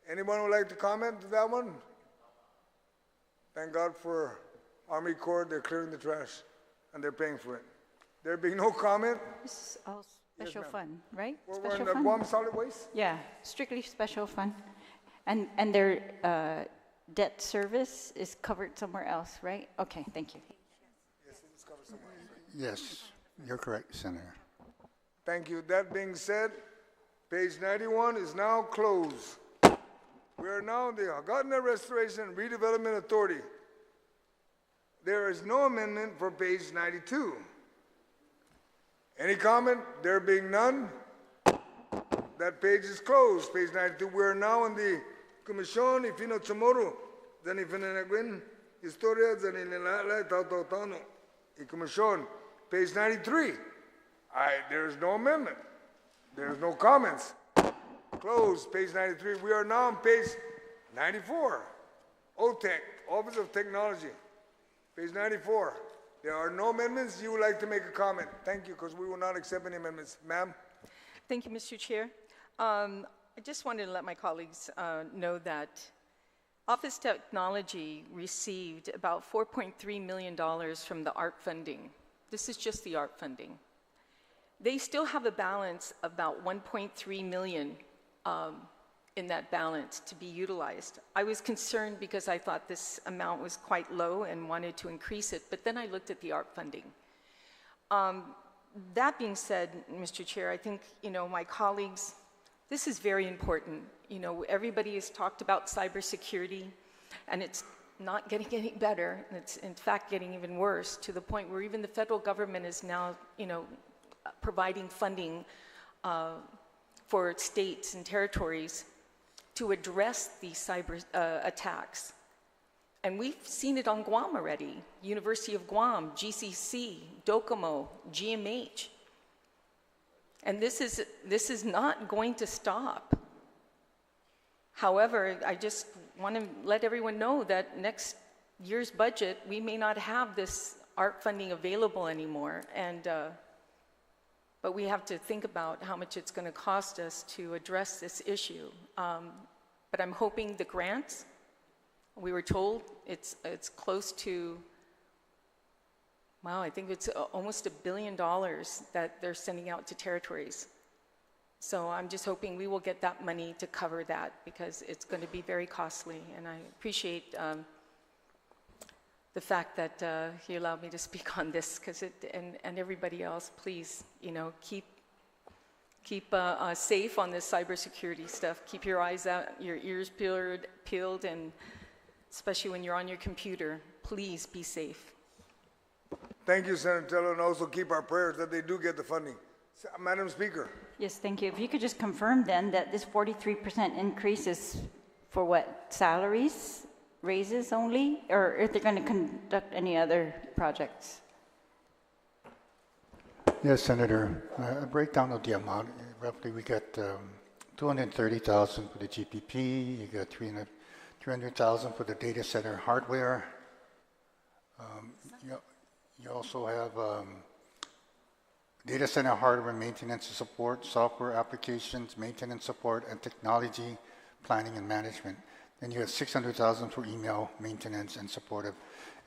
Anyone would like to comment to that one? Thank God for Army Corps, they're clearing the trash and they're paying for it. There being no comment? This is all special fund, right? We're Special in the fund? Guam Solid Waste? Yeah, strictly special fund. And their debt service is covered somewhere else, right? Okay, thank you. Yes, it is covered somewhere else. Yes, you're correct, Senator. Thank you. That being said, page 91 is now closed. We are now in the Guåhan Restoration and Redevelopment Authority. There is no amendment for page 92. Any comment? There being none, that page is closed, page 92. We are now in the Comisión y Fino Chamorro, Zani Finanaguin, Historia, Zani Nilala, Tautano, y Comisión, page 93. There is no amendment. There's no comments. Close, page 93. We are now on page 94. OTEC, Office of Technology, page 94. There are no amendments. You would like to make a comment? Thank you, because we will not accept any amendments. Ma'am? Thank you, Mr. Chair. I just wanted to let my colleagues know that Office Technology received about $4.3 million from the ARP funding. This is just the ARP funding. They still have a balance of about $1.3 million in that balance to be utilized. I was concerned because I thought this amount was quite low and wanted to increase it, but then I looked at the ARP funding. That being said, Mr. Chair, I think, my colleagues, this is very important. Everybody has talked about cybersecurity, and it's not getting any better. It's in fact getting even worse, to the point where even the federal government is now, providing funding for states and territories to address these cyber attacks. And we've seen it on Guam already. University of Guam, GCC, DOCOMO, GMH. And this is not going to stop. However, I just want to let everyone know that next year's budget, we may not have this ARP funding available anymore. And but we have to think about how much it's going to cost us to address this issue. But I'm hoping the grants, we were told it's close to, wow, I think it's almost $1 billion that they're sending out to territories. So I'm just hoping we will get that money to cover that, because it's going to be very costly. And I appreciate the fact that he allowed me to speak on this, because and everybody else, please, keep safe on this cybersecurity stuff. Keep your eyes out, your ears peeled, and especially when you're on your computer, please be safe. Thank you, Senator Tello, and also keep our prayers that they do get the funding. Madam Speaker. Yes, thank you. If you could just confirm then that this 43% increase is for what, salaries, raises only, or if they're going to conduct any other projects? Yes, Senator. A breakdown of the amount. Roughly, we got $230,000 for the GPP. You got $300,000 for the data center hardware. You also have data center hardware maintenance and support, software applications, maintenance support, and technology planning and management. Then you have $600,000 for email maintenance and support of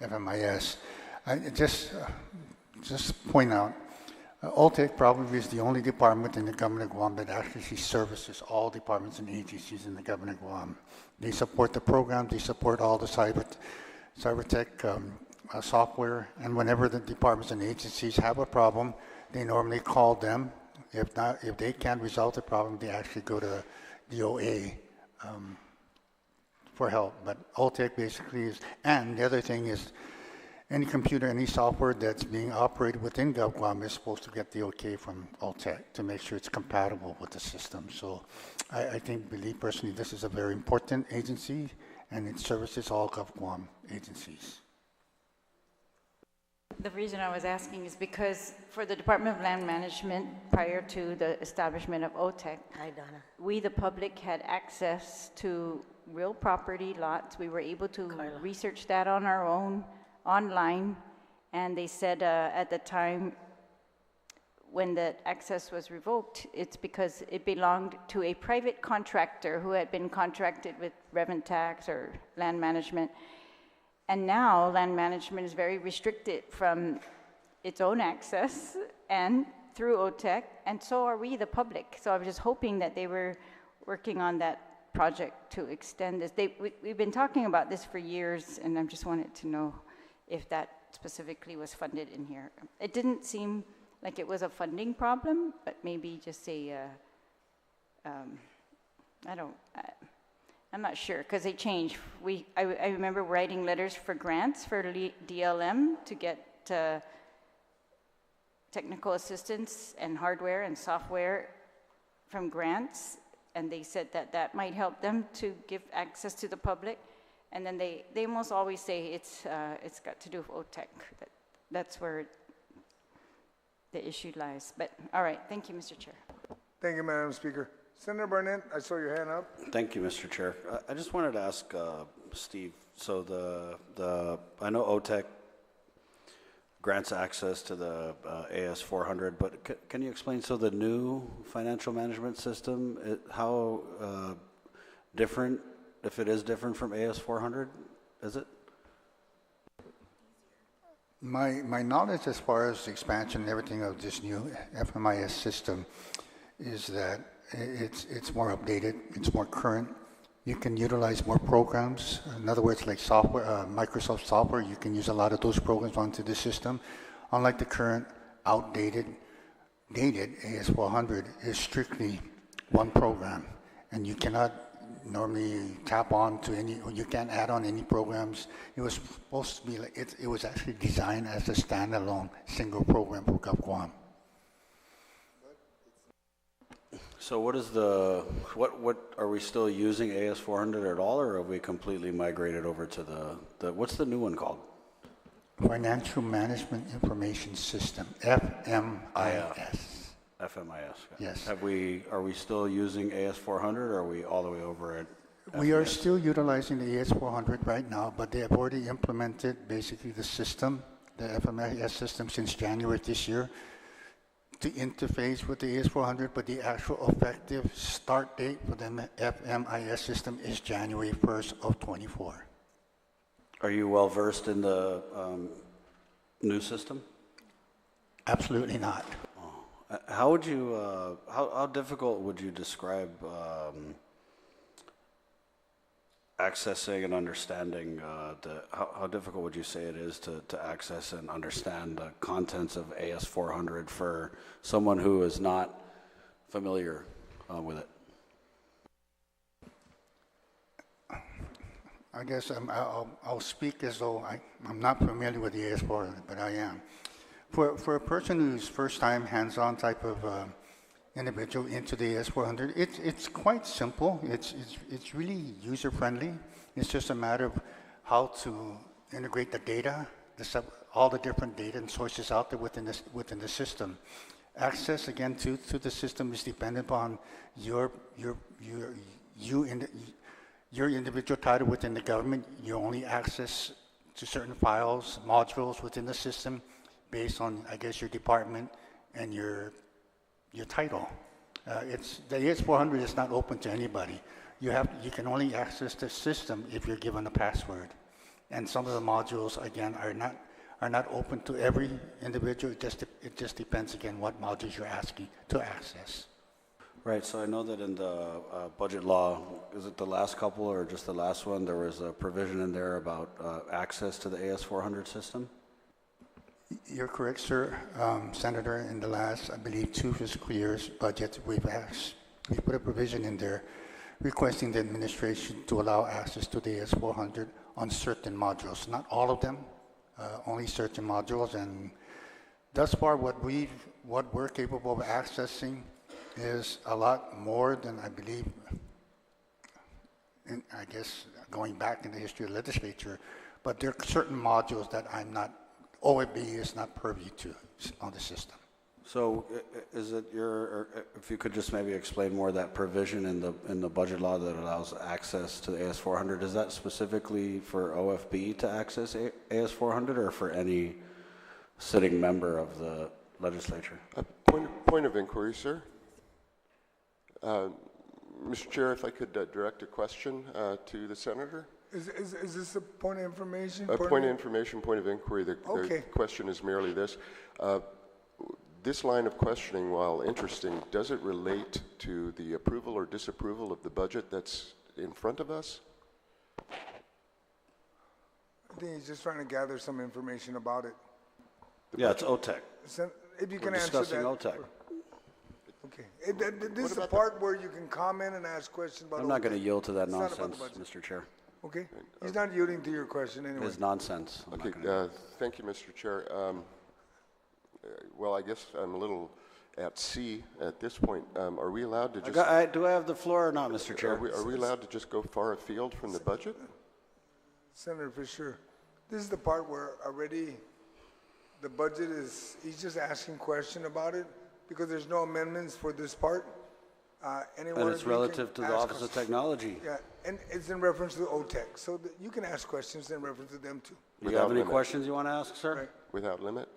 FMIS. Just point out, OTEC probably is the only department in the government of Guam that actually services all departments and agencies in the government of Guam. They support the program, they support all the cyber tech software, and whenever the departments and agencies have a problem, they normally call them. If they can't resolve the problem, they actually go to DOA for help. But OTEC basically is, and the other thing is, any computer, any software that's being operated within GovGuam is supposed to get the okay from OTEC to make sure it's compatible with the system. So I believe personally, this is a very important agency, and it services all GovGuam agencies. The reason I was asking is because for the Department of Land Management, prior to the establishment of OTEC, Hi, Donna. we, the public, had access to real property lots. We were able to research that on our own, online, and they said at the time when the access was revoked, it's because it belonged to a private contractor who had been contracted with revenue tax or land management. And now land management is very restricted from its own access and through OTEC, and so are we, the public. So I was just hoping that they were working on that project to extend this. We've been talking about this for years, and I just wanted to know if that specifically was funded in here. It didn't seem like it was a funding problem, but maybe just a, I'm not sure, because they changed. I remember writing letters for grants for DLM to get technical assistance and hardware and software from grants, and they said that that might help them to give access to the public. And then they almost always say it's got to do with OTEC. That's where the issue lies. But all right, thank you, Mr. Chair. Thank you, Madam Speaker. Senator Barnett, I saw your hand up. Thank you, Mr. Chair. I just wanted to ask Steve, so I know OTEC grants access to the AS 400, but can you explain, so the new financial management system, how different, if it is different from AS 400, is it? My knowledge as far as the expansion and everything of this new FMIS system is that it's more updated, it's more current. You can utilize more programs. In other words, like software, Microsoft software, you can use a lot of those programs onto the system. Unlike the current dated AS400 is strictly one program, and you cannot normally tap on to any, or you can't add on any programs. It was supposed to be like, it was actually designed as a standalone single program for Guam. So what is what are we still using AS 400 at all, or have we completely migrated over to the what's the new one called? Financial Management Information System, FMIS. FMIS. Yes. Are we still using AS 400, or are we all the way over at We are still utilizing the AS400 right now, but they have already implemented basically the system, the FMIS system, since January this year to interface with the AS400, but the actual effective start date for the FMIS system is January 1st of 24. Are you well versed in the new system? Absolutely not. How would you, how difficult would you describe accessing and understanding how difficult would you say it is to access and understand the contents of AS 400 for someone who is not familiar with it? I guess I'll speak as though I'm not familiar with the AS400, but I am. For a person who's first time hands-on type of individual into the AS400, it's quite simple. It's really user-friendly. It's just a matter of how to integrate the data, all the different data and sources out there within the system. Access again to the system is dependent upon your individual title within the government. You only access to certain files, modules within the system based on, I guess, your department and your title. The AS400 is not open to anybody. You can only access the system if you're given a password. And some of the modules, again, are not open to every individual. It just depends, again, what modules you're asking to access. Right, so I know that in the budget law, is it the last couple or just the last one, there was a provision in there about access to the AS400 system? You're correct, sir. Senator, in the last, I believe, 2 fiscal years budget, we put a provision in there requesting the administration to allow access to the AS400 on certain modules. Not all of them, only certain modules. And thus far, what we're capable of accessing is a lot more than I believe, I guess, going back in the history of the legislature. But there are certain modules that OFB is not purview to on the system. So is it if you could just maybe explain more that provision in the budget law that allows access to the AS400, is that specifically for OFB to access AS400 or for any sitting member of the legislature? Point of inquiry, sir. Mr. Chair, if I could direct a question to the senator. Is this a point of information? A point of information, point of inquiry. The question is merely this. This line of questioning, while interesting, does it relate to the approval or disapproval of the budget that's in front of us? I think he's just trying to gather some information about it. Yeah, it's OTEC. If you can We're answer discussing that. OTEC. Okay. This is the part where you can comment and ask questions about I'm not going to OTEC. yield to that It's not about the nonsense, budget. Mr. Chair. Okay. He's not yielding to your question anyway. It's nonsense. Okay, thank you, Mr. Chair. Well, I guess I'm a little at sea at this point. Are we allowed to just... do I have the floor or not, Mr. Chair? Are we allowed to just go far afield from the budget? Senator Fisher, this is the part where already the budget is, he's just asking question about it because there's no amendments for this part. Anyone And it's relative to the Office of Technology. Yeah, and it's in reference to OTEC, so that you can ask questions in reference to them too. Do you have any questions you want to ask, sir? Right. Without limit?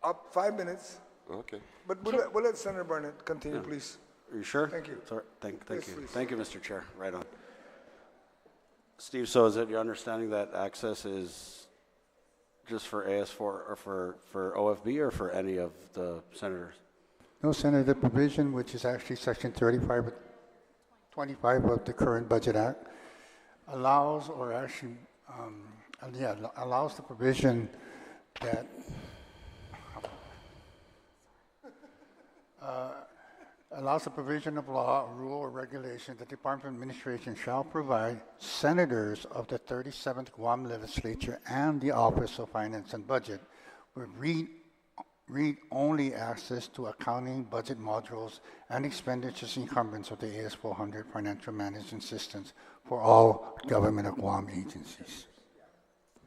Up 5 minutes, Okay. but we'll let Senator Barnett continue, please. Are you sure? Thank you. Sorry. Thank Yes, you. please. Thank you, Mr. Chair. Right on. Steve, so is it your understanding that access is just for AS4 or for OFB or for any of the senators? No, Senator, the provision, which is actually Section 25 of the current Budget Act, allows, or actually, allows the provision that allows the provision of law, rule, or regulation the Department of Administration shall provide senators of the 37th Guam Legislature and the Office of Finance and Budget with read-only access to accounting, budget modules, and expenditures encumbrance of the AS400 financial management systems for all government of Guam agencies.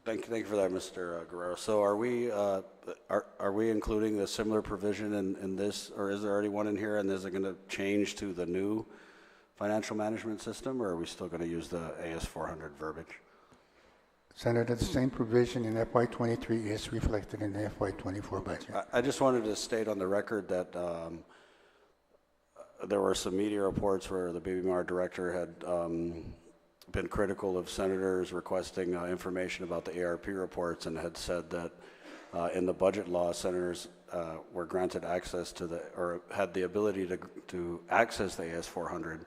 Thank you for that, Mr. Guerrero. So are we including the similar provision in this, or is there already one in here, and is it going to change to the new financial management system, or are we still going to use the AS400 verbiage? Senator, the same provision in FY23 is reflected in the FY24 budget. I just wanted to state on the record that there were some media reports where the BBMR director had been critical of senators requesting information about the ARP reports, and had said that in the budget law, senators were granted access to or had the ability to access the AS400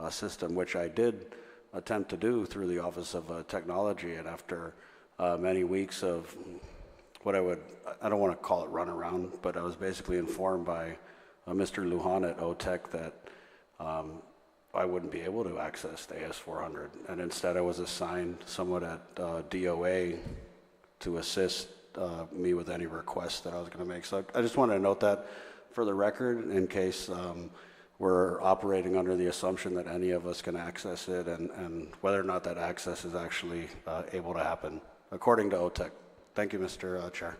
system, which I did attempt to do through the Office of Technology, and after many weeks of what I don't want to call it runaround, but I was basically informed by Mr. Guåhan at OTEC that I wouldn't be able to access the AS400, and instead I was assigned someone at DOA to assist me with any requests that I was going to make. So I just wanted to note that for the record, in case we're operating under the assumption that any of us can access it, and whether or not that access is actually able to happen, according to OTEC. Thank you, Mr. Chair.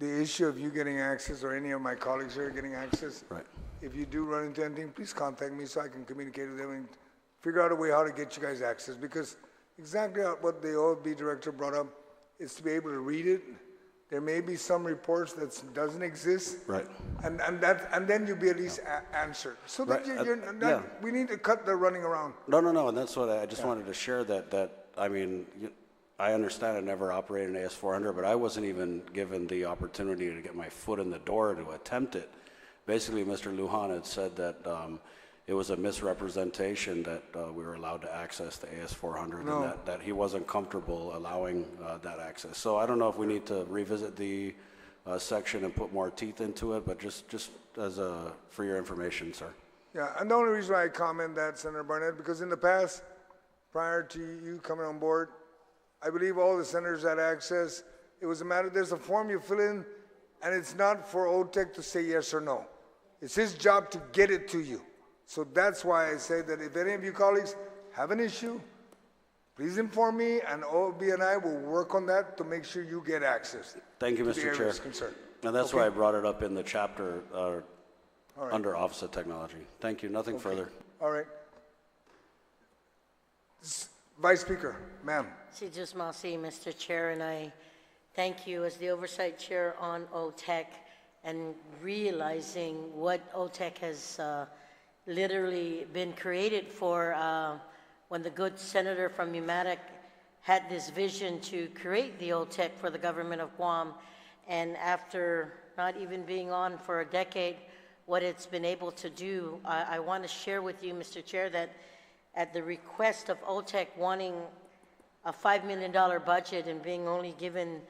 The issue of you getting access, or any of my colleagues here getting access, Right. if you do run into anything, please contact me so I can communicate with them and figure out a way how to get you guys access, because exactly what the OFB director brought up is to be able to read it. There may be some reports that doesn't exist, Right. and then you'll be at least answered. So that Right. you're not, we need to cut the running around. No, and that's what I just wanted to share, that I mean, I understand I never operated an AS400, but I wasn't even given the opportunity to get my foot in the door to attempt it. Basically, Mr. Guåhan had said that it was a misrepresentation that we were allowed to access the AS400, No. and that he wasn't comfortable allowing that access. So I don't know if we need to revisit the section and put more teeth into it, but just as for your information, sir. Yeah, and the only reason why I comment that, Senator Barnett, because in the past, prior to you coming on board, I believe all the senators had access. It was a matter, there's a form you fill in, and it's not for OTEC to say yes or no. It's his job to get it to you. So that's why I say that if any of you colleagues have an issue, please inform me, and OFB and I will work on that to make sure you get access. Thank you, Mr. Chair. And that's why I brought it up in the chapter under Office of Technology. Thank you. Nothing further. All right. Vice Speaker, ma'am. Just Masi, Mr. Chair, and I thank you as the Oversight Chair on OTEC, and realizing what OTEC has literally been created for when the good senator from I Magaʹhågan had this vision to create the OTEC for the government of Guam, and after not even being on for a decade, what it's been able to do. I want to share with you, Mr. Chair, that at the request of OTEC wanting a $5 million budget and being only given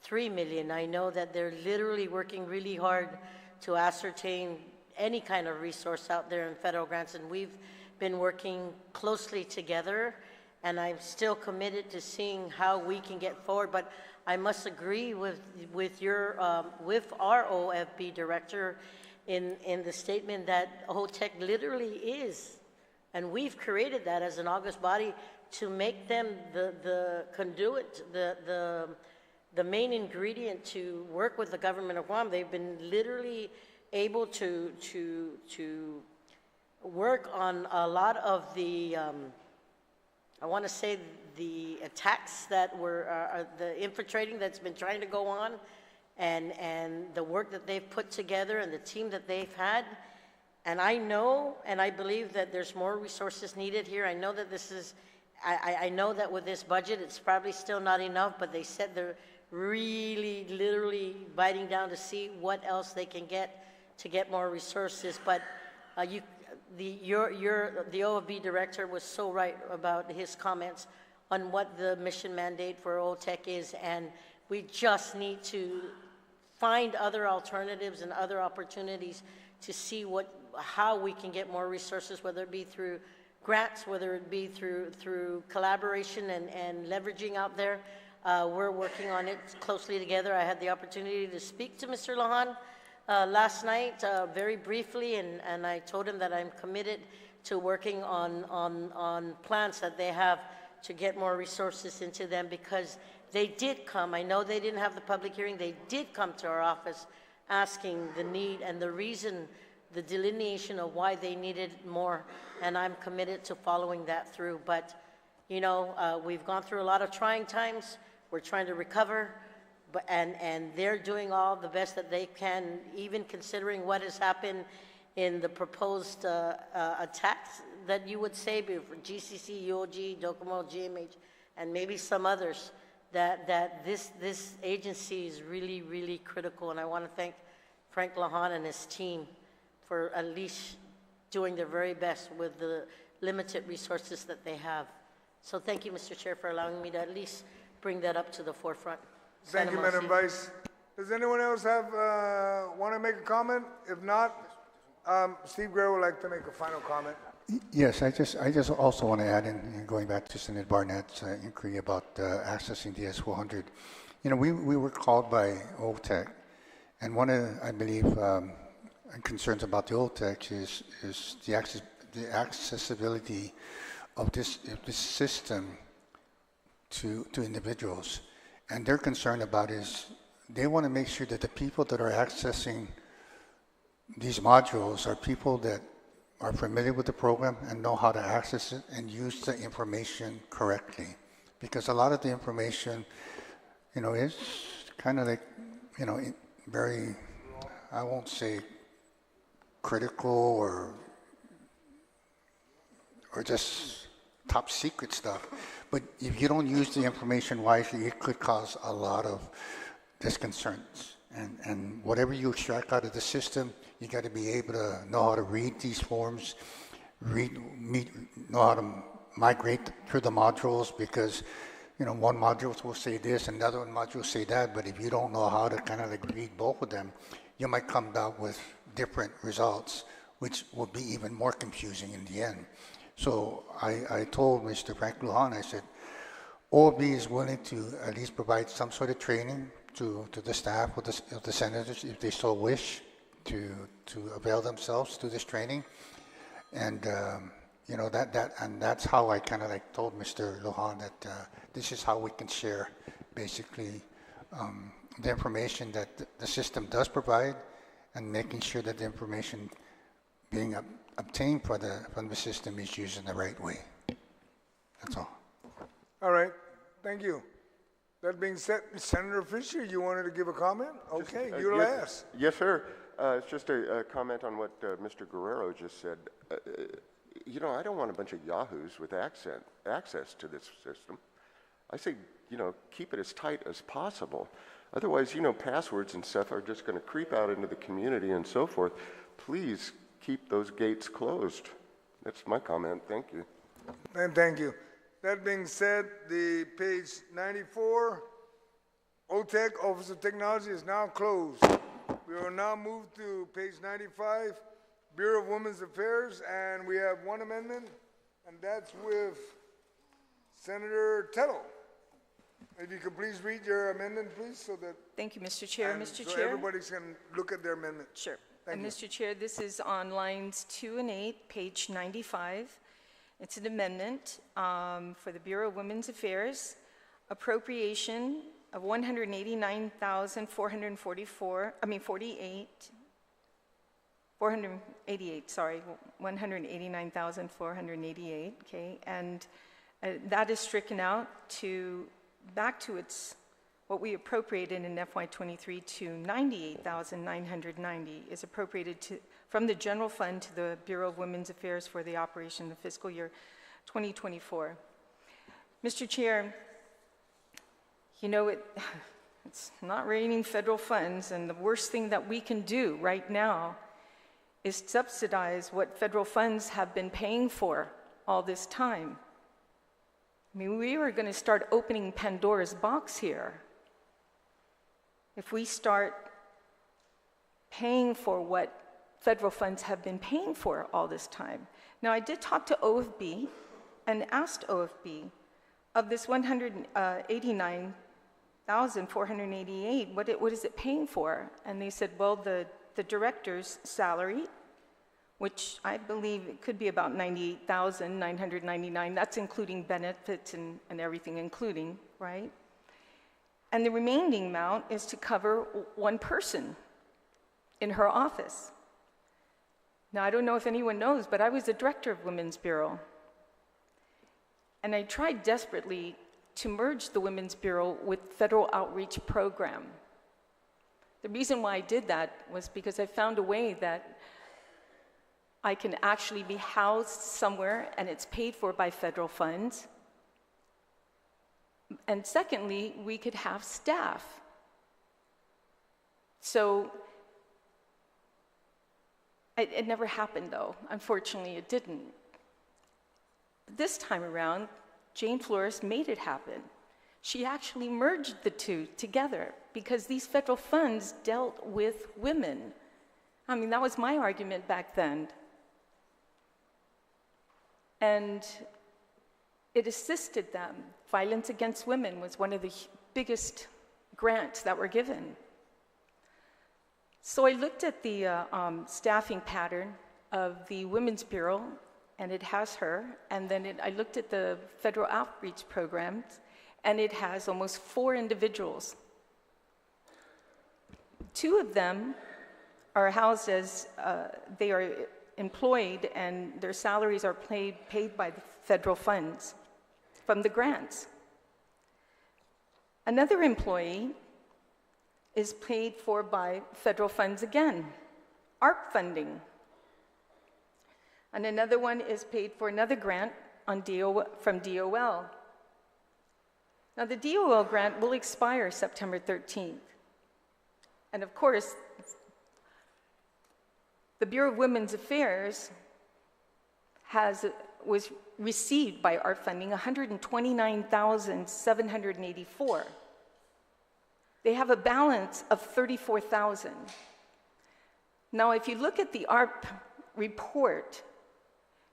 $3 million, I know that they're literally working really hard to ascertain any kind of resource out there in federal grants, and we've been working closely together, and I'm still committed to seeing how we can get forward. But I must agree with our OFB director in the statement that OTEC literally is, and we've created that as an August body to make them the conduit, the the main ingredient to work with the government of Guam. They've been literally able to work on a lot of the, I want to say the attacks that were, the infiltrating that's been trying to go on, and the work that they've put together and the team that they've had. And I know, and I believe that there's more resources needed here. I know that this is, I know that with this budget, it's probably still not enough, but they said they're really, literally biting down to see what else they can get to get more resources. But the OFB director was so right about his comments on what the mission mandate for OTEC is, and we just need to find other alternatives and other opportunities to see how we can get more resources, whether it be through grants, whether it be through collaboration and leveraging out there. We're working on it closely together. I had the opportunity to speak to Mr. Guåhan last night very briefly, and I told him that I'm committed to working on plans that they have to get more resources into them, because they did come. I know they didn't have the public hearing. They did come to our office asking the need and the reason, the delineation of why they needed more, and I'm committed to following that through. But, you know, we've gone through a lot of trying times. We're trying to recover, and they're doing all the best that they can, even considering what has happened in the proposed attacks that you would say, for GCC, UOG, DOCOMO, GMH, and maybe some others, that this agency is really, really critical. And I want to thank Frank Guåhan and his team for at least doing their very best with the limited resources that they have. So thank you, Mr. Chair, for allowing me to at least bring that up to the forefront. Thank you, Madam Vice. Does anyone else want to make a comment? If not, Steve Gray would like to make a final comment. Yes, I just also want to add in, going back to Senator Barnett's inquiry about accessing the S-400. You know, we were called by OTEC, and one of, I believe, concerns about the OTEC is the accessibility of this system to individuals. And they're concerned about is they want to make sure that the people that are accessing these modules are people that are familiar with the program and know how to access it and use the information correctly. Because a lot of the information, you know, is kind of like, you know, very, I won't say critical or just top secret stuff. But if you don't use the information wisely, it could cause a lot of disconcerts. And whatever you extract out of the system, you got to be able to know how to read these forms, know how to migrate through the modules, because, you know, one module will say this, another one module will say that, but if you don't know how to kind of like read both of them, you might come out with different results, which will be even more confusing in the end. So I told Mr. Frank Guåhan, I said, OFB is willing to at least provide some sort of training to the staff of the senators, if they so wish, to avail themselves to this training. And you know, that's how I kind of like told Mr. Guåhan that this is how we can share basically the information that the system does provide, and making sure that the information being obtained from the system is used in the right way. That's all. All right, thank you. That being said, Senator Fisher, you wanted to give a comment? Okay, you're last. Yes, sir. It's just a comment on what Mr. Guerrero just said. You know, I don't want a bunch of yahoos with access to this system. I say, you know, keep it as tight as possible. Otherwise, you know, passwords and stuff are just going to creep out into the community and so forth. Please keep those gates closed. That's my comment. Thank you. And thank you. That being said, the page 94, OTEC, Office of Technology, is now closed. We will now move to page 95, Bureau of Women's Affairs, and we have one amendment, and that's with Senator Tello. If you could please read your amendment, please, so that... Thank you, Mr. Chair. So everybody can look at their amendment. Sure. Thank you. Mr. Chair, this is on lines 2 and 8, page 95. It's an amendment for the Bureau of Women's Affairs, appropriation of 189,444, 488, sorry, 189,488, okay? And that is stricken out back to what we appropriated in FY23 to 98,990 is appropriated from the general fund to the Bureau of Women's Affairs for the operation of the fiscal year 2024. Mr. Chair, you know, it's not raining federal funds, and the worst thing that we can do right now is subsidize what federal funds have been paying for all this time. I mean, we were going to start opening Pandora's box here. If we start paying for what federal funds have been paying for all this time. Now, I did talk to OFB and asked OFB, of this 189,488, what is it paying for? And they said, well, the director's salary, which I believe it could be about 98,999, that's including benefits and everything including, right? And the remaining amount is to cover one person in her office. Now, I don't know if anyone knows, but I was the director of Women's Bureau. And I tried desperately to merge the Women's Bureau with Federal Outreach Program. The reason why I did that was because I found a way that I can actually be housed somewhere and it's paid for by federal funds. And secondly, we could have staff. So it never happened, though. Unfortunately, it didn't. This time around, Jane Flores made it happen. She actually merged the two together because these federal funds dealt with women. I mean, that was my argument back then. And it assisted them. Violence against women was one of the biggest grants that were given. So I looked at the staffing pattern of the Women's Bureau, and it has her, and then I looked at the federal outreach programs, and it has almost 4 individuals. 2 of them are housed as, they are employed, and their salaries are paid by the federal funds from the grants. Another employee is paid for by federal funds again, ARP funding. And another one is paid for another grant from DOL. Now, the DOL grant will expire September 13th. And of course, the Bureau of Women's Affairs was received by ARP funding $129,784. They have a balance of $34,000. Now, if you look at the ARP report,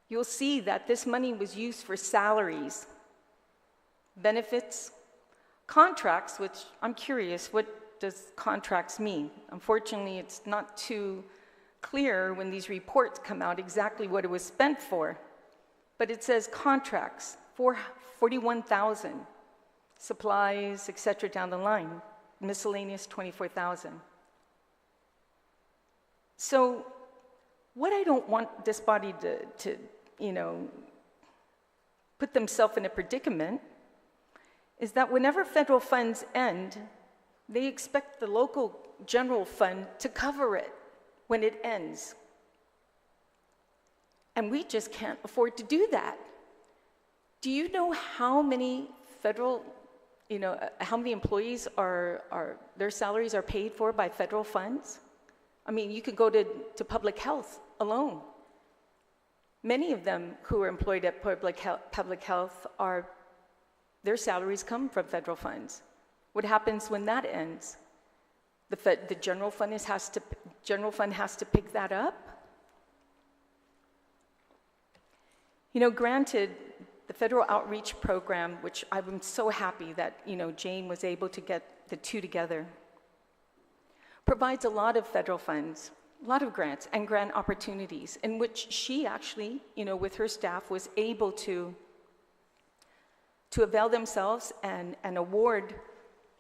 you'll see that this money was used for salaries, benefits, contracts, which I'm curious, what does contracts mean? Unfortunately, it's not too clear when these reports come out exactly what it was spent for. But it says contracts, $41,000, supplies, etc. down the line, miscellaneous $24,000. So what I don't want this body to put themselves in a predicament is that whenever federal funds end, they expect the local general fund to cover it when it ends. And we just can't afford to do that. Do you know how many federal, how many employees their salaries are paid for by federal funds? I mean, you could go to public health alone. Many of them who are employed at public health their salaries come from federal funds. What happens when that ends? The general fund has to pick that up. Granted, the federal outreach program, which I'm so happy that Jane was able to get the two together, provides a lot of federal funds, a lot of grants and grant opportunities in which she actually, with her staff, was able to avail themselves and award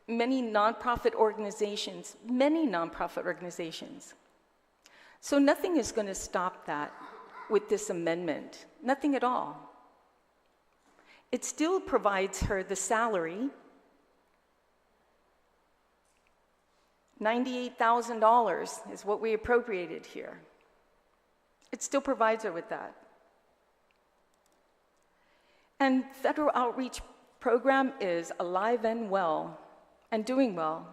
many nonprofit organizations, So nothing is going to stop that with this amendment, nothing at all. It still provides her the salary, $98,000 is what we appropriated here. It still provides her with that. And federal outreach program is alive and well and doing well.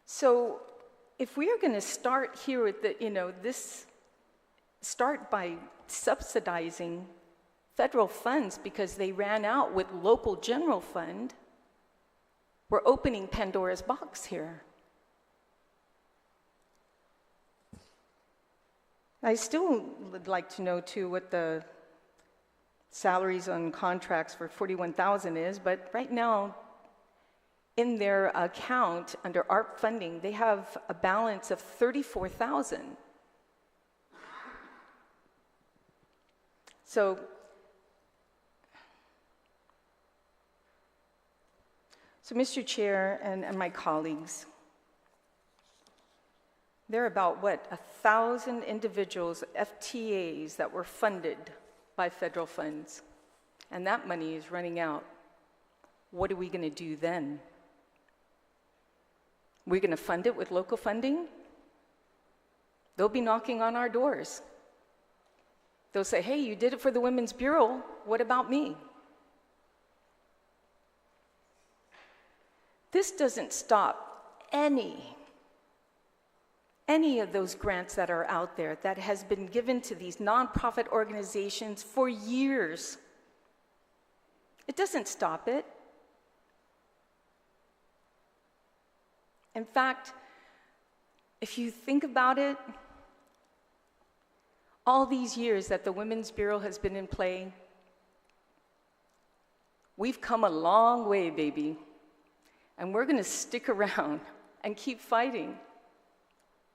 So if we are going to start here with the, start by subsidizing federal funds because they ran out with local general fund, we're opening Pandora's box here. I still would like to know, too, what the salaries on contracts for 41,000 is, but right now, in their account under ARP funding, they have a balance of 34,000. So, Mr. Chair and my colleagues, there are about, 1,000 individuals, FTAs, that were funded by federal funds, and that money is running out. What are we going to do then? We're going to fund it with local funding? They'll be knocking on our doors. They'll say, hey, you did it for the Women's Bureau, what about me? This doesn't stop any of those grants that are out there that has been given to these nonprofit organizations for years. It doesn't stop it. In fact, if you think about it, all these years that the Women's Bureau has been in play, we've come a long way, baby. And we're going to stick around and keep fighting.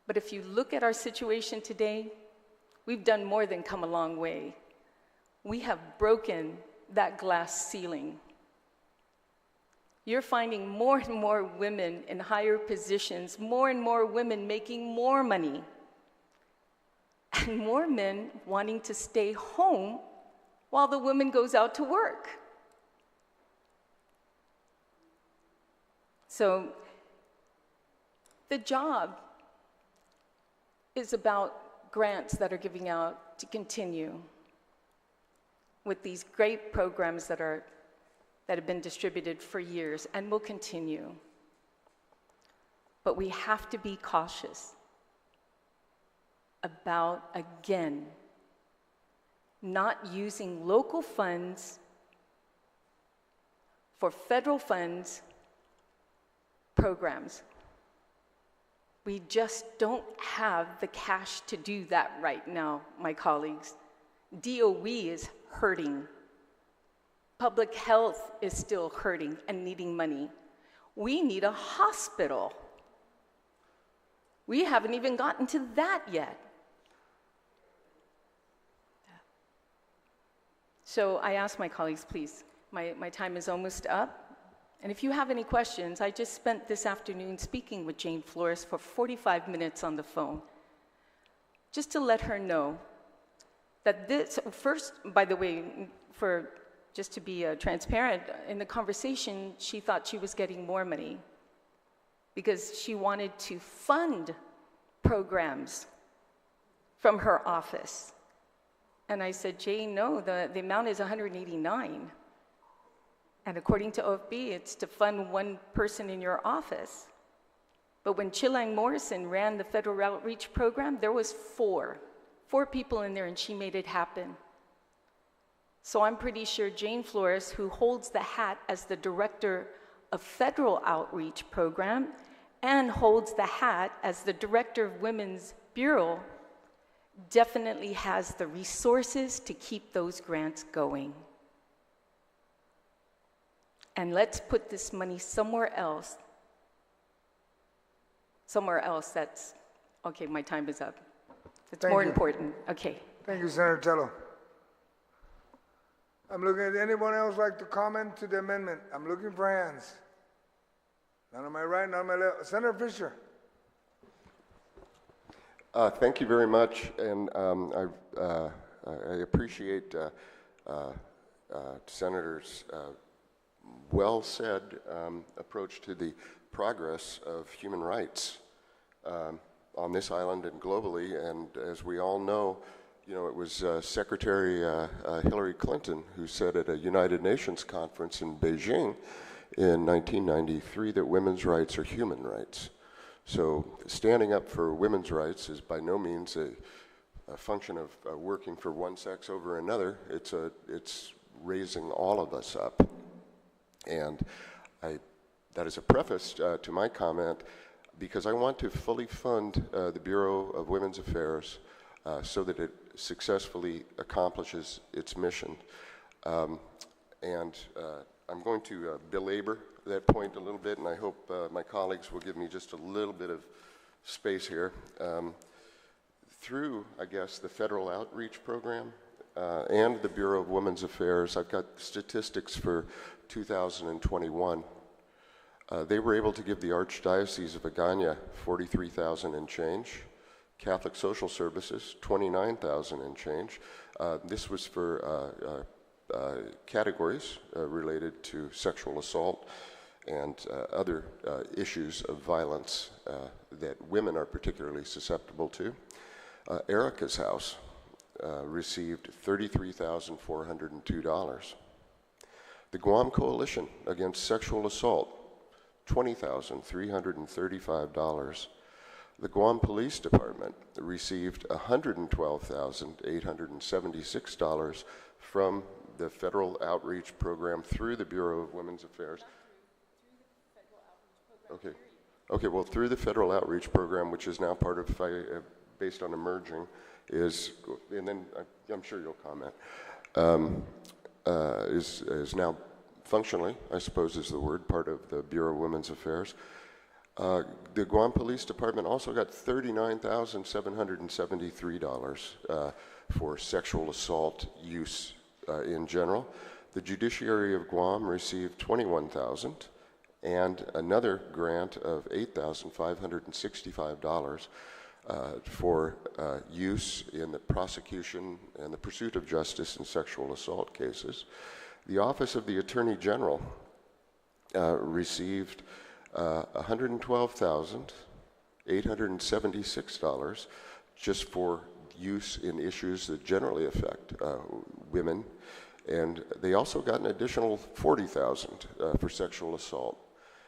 But if you look at our situation today, we've done more than come a long way. We have broken that glass ceiling. You're finding more and more women in higher positions, more and more women making more money, and more men wanting to stay home while the woman goes out to work. So the job is about grants that are giving out to continue with these great programs that have been distributed for years and will continue. But we have to be cautious about, again, not using local funds for federal funds programs. We just don't have the cash to do that right now, my colleagues. DOE is hurting. Public health is still hurting and needing money. We need a hospital. We haven't even gotten to that yet. So I ask my colleagues, please, my time is almost up. And if you have any questions, I just spent this afternoon speaking with Jane Flores for 45 minutes on the phone, just to let her know that this, first, by the way, just to be transparent, in the conversation, she thought she was getting more money because she wanted to fund programs from her office. And I said, Jane, no, the amount is 189. And according to OFB, it's to fund one person in your office. But when Chilang Morrison ran the federal outreach program, there was four people in there, and she made it happen. So I'm pretty sure Jane Flores, who holds the hat as the director of federal outreach program and holds the hat as the director of Women's Bureau, definitely has the resources to keep those grants going. And let's put this money somewhere else. Somewhere else that's, okay, my time is up. It's more important. Okay. Thank you, Senator Tello. I'm looking at anyone else like to comment to the amendment. I'm looking for hands. None on my right, none on my left. Senator Fisher. Thank you very much, and I appreciate Senator's well-said approach to the progress of human rights on this island and globally. And as we all know, it was Secretary Hillary Clinton who said at a United Nations conference in Beijing in 1993 that women's rights are human rights. So standing up for women's rights is by no means a function of working for one sex over another. It's raising all of us up. And that is a preface to my comment, because I want to fully fund the Bureau of Women's Affairs so that it successfully accomplishes its mission. And I'm going to belabor that point a little bit, and I hope my colleagues will give me just a little bit of space here. Through, I guess, the Federal Outreach Program and the Bureau of Women's Affairs, I've got statistics for 2021. They were able to give the Archdiocese of Agaña $43,000 and change, Catholic Social Services $29,000 and change. This was for categories related to sexual assault and other issues of violence that women are particularly susceptible to. Erica's House received $33,402. The Guam Coalition Against Sexual Assault, $20,335. The Guam Police Department received $112,876 from the Federal Outreach Program through the Bureau of Women's Affairs. Okay, well, through the Federal Outreach Program, which is now part of, based on emerging, is, and then I'm sure you'll comment, is now functionally, I suppose is the word, part of the Bureau of Women's Affairs. The Guam Police Department also got $39,773 for sexual assault use in general. The Judiciary of Guam received $21,000 and another grant of $8,565 for use in the prosecution and the pursuit of justice in sexual assault cases. The Office of the Attorney General received $112,876 just for use in issues that generally affect women, and they also got an additional $40,000 for sexual assault.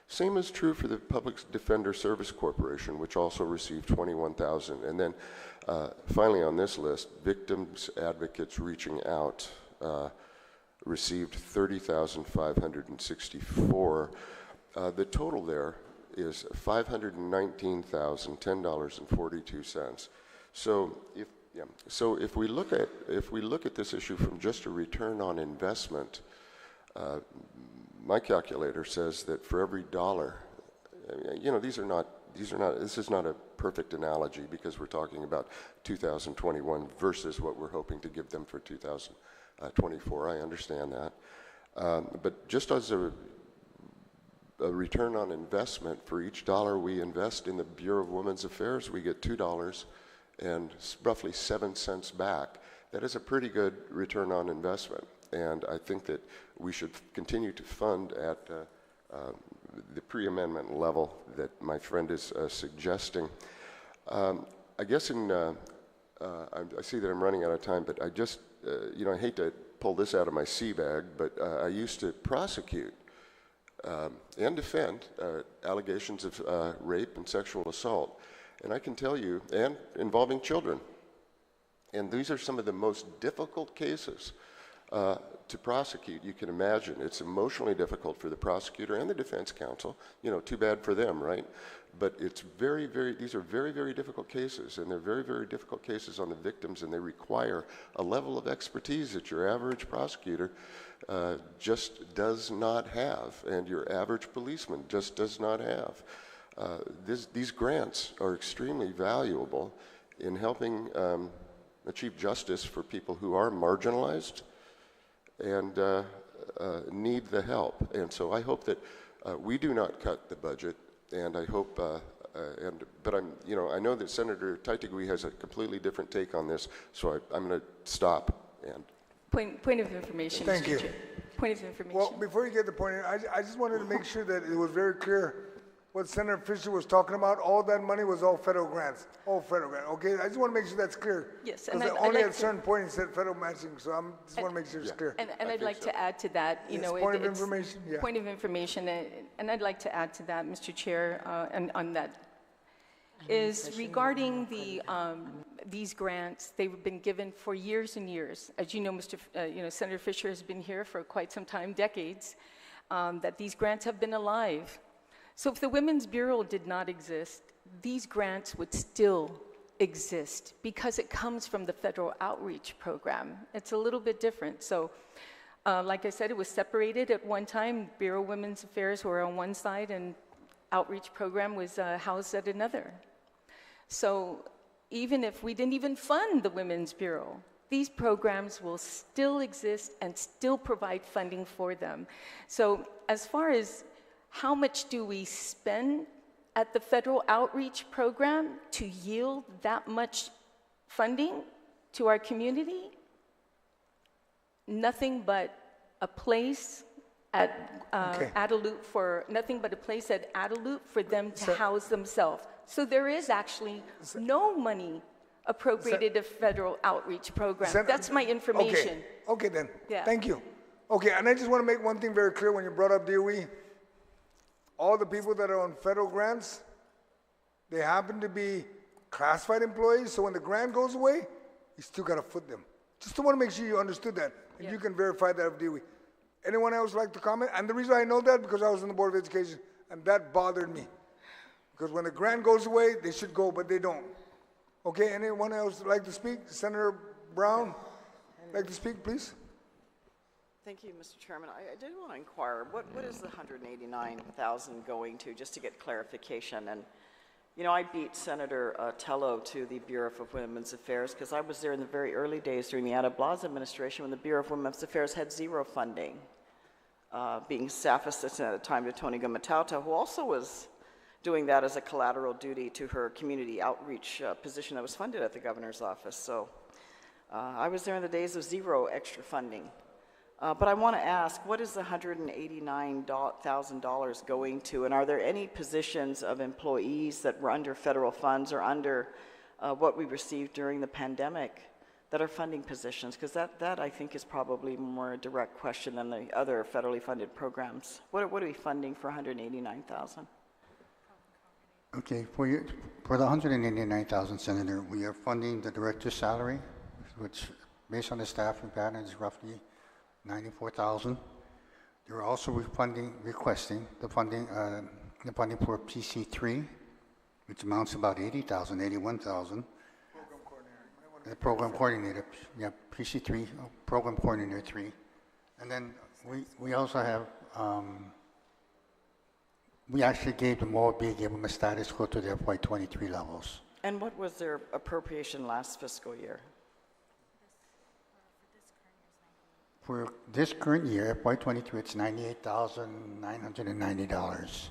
Same is true for the Public Defender Service Corporation, which also received $21,000. And then finally on this list, Victims Advocates Reaching Out received $30,564. The total there is $519,010.42. So if we look at this issue from just a return on investment, my calculator says that for every dollar, this is not a perfect analogy because we're talking about 2021 versus what we're hoping to give them for 2024. I understand that. But just as a return on investment, for each dollar we invest in the Bureau of Women's Affairs, we get $2 and roughly 7 cents back. That is a pretty good return on investment. And I think that we should continue to fund at the pre-amendment level that my friend is suggesting. I guess I see that I'm running out of time, but I just, I hate to pull this out of my sea bag, but I used to prosecute and defend allegations of rape and sexual assault. And I can tell you, and involving children, and these are some of the most difficult cases to prosecute. You can imagine it's emotionally difficult for the prosecutor and the defense counsel. Too bad for them, right? But it's these are very, very difficult cases, and they're very, very difficult cases on the victims, and they require a level of expertise that your average prosecutor just does not have, and your average policeman just does not have. These grants are extremely valuable in helping achieve justice for people who are marginalized and need the help. And so I hope that we do not cut the budget, and I hope, but I know that Senator Taitigui has a completely different take on this, so I'm going to stop. And Point of information, Thank Mr. you. Chair. Point of information. Well, before you get the point, I just wanted to make sure that it was very clear what Senator Fisher was talking about. All that money was all federal grants, all federal grants. Okay, I just want to make sure that's clear. Yes, and because I'd only like at a to- certain point he said federal matching, so I just want to make sure it's clear. And I'd like to add to that, you Yes, know. point of it's- information, yeah. Point of information, and I'd like to add to that, Mr. Chair, and on that, is regarding these grants. They've been given for years and years. As you know, Senator Fisher has been here for quite some time, decades, that these grants have been alive. So if the Women's Bureau did not exist, these grants would still exist because it comes from the federal outreach program. It's a little bit different. So like I said, it was separated at one time. Bureau of Women's Affairs were on one side and outreach program was housed at another. So even if we didn't even fund the Women's Bureau, these programs will still exist and still provide funding for them. So as far as how much do we spend at the federal outreach program to yield that much funding to our community? Nothing but a place at Adelup for them to house themselves. So there is actually no money appropriated to federal outreach program. That's my information. Okay then. Yeah. Thank you. Okay, and I just want to make one thing very clear when you brought up DOE. All the people that are on federal grants, they happen to be classified employees, so when the grant goes away, you still got to foot them. Just want to make sure you understood that, and you can verify that with DOE. Anyone else like to comment? And the reason I know that, because I was on the Board of Education, and that bothered me. Because when the grant goes away, they should go, but they don't. Okay, anyone else like to speak? Senator Brown, like to speak, please? Thank you, Mr. Chairman. I did want to inquire, what is the $189,000 going to, just to get clarification? And, you know, I beat Senator Tello to the Bureau of Women's Affairs because I was there in the very early days during the Ada Blas administration when the Bureau of Women's Affairs had zero funding, being staff assistant at the time to Tony Gamatauta, who also was doing that as a collateral duty to her community outreach position that was funded at the governor's office. So I was there in the days of zero extra funding. But I want to ask, what is the $189,000 going to? And are there any positions of employees that were under federal funds or under what we received during the pandemic that are funding positions? Because that I think is probably more a direct question than the other federally funded programs. What are we funding for $189,000? Okay, for the $189,000, Senator, we are funding the director's salary, which based on the staffing pattern is roughly $94,000. They're also requesting the funding for PC3, which amounts to about $80,000, $81,000. The program coordinator, yeah, PC3, program coordinator 3. And then we also have, we actually gave them OB, gave them a status quo to their FY23 levels. And what was their appropriation last fiscal year? For this current year, FY23, it's $98,990.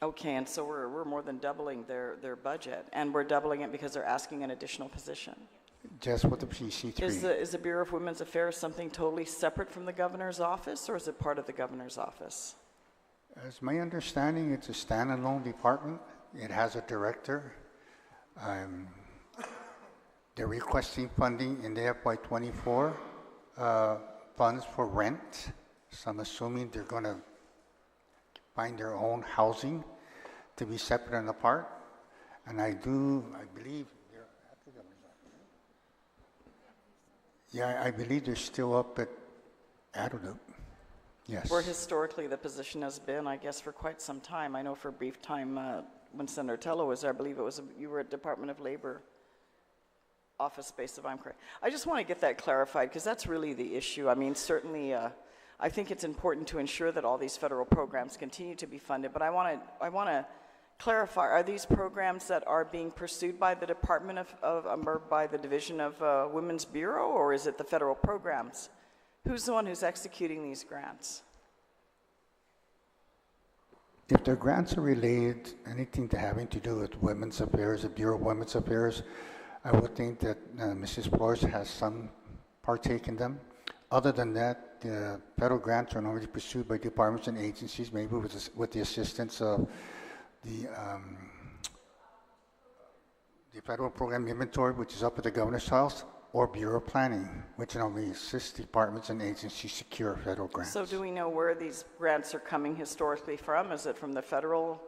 Okay, and so we're more than doubling their budget, and we're doubling it because they're asking an additional position. Just with the PC3. Is the Bureau of Women's Affairs something totally separate from the governor's office, or is it part of the governor's office? As my understanding, it's a standalone department. It has a director. They're requesting funding in the FY24 funds for rent. So I'm assuming they're going to find their own housing to be separate and apart. And I believe they're at the governor's office. Yeah, I believe they're still up at Adelup. Yes. Where historically the position has been, I guess, for quite some time. I know for a brief time when Senator Tello was there, I believe you were at Department of Labor office space, if I'm correct. I just want to get that clarified because that's really the issue. I mean, certainly, I think it's important to ensure that all these federal programs continue to be funded. But I want to clarify: are these programs that are being pursued by the Department or by the Division of Women's Bureau, or is it the federal programs Who's the one who's executing these grants? If their grants are related, anything to having to do with women's affairs, the Bureau of Women's Affairs, I would think that Mrs. Flores has some partake in them. Other than that, the federal grants are normally pursued by departments and agencies, maybe with the assistance of the Federal Program Inventory, which is up at the Governor's House, or Bureau of Planning, which normally assists departments and agencies secure federal grants. So do we know where these grants are coming historically from? Is it from the federal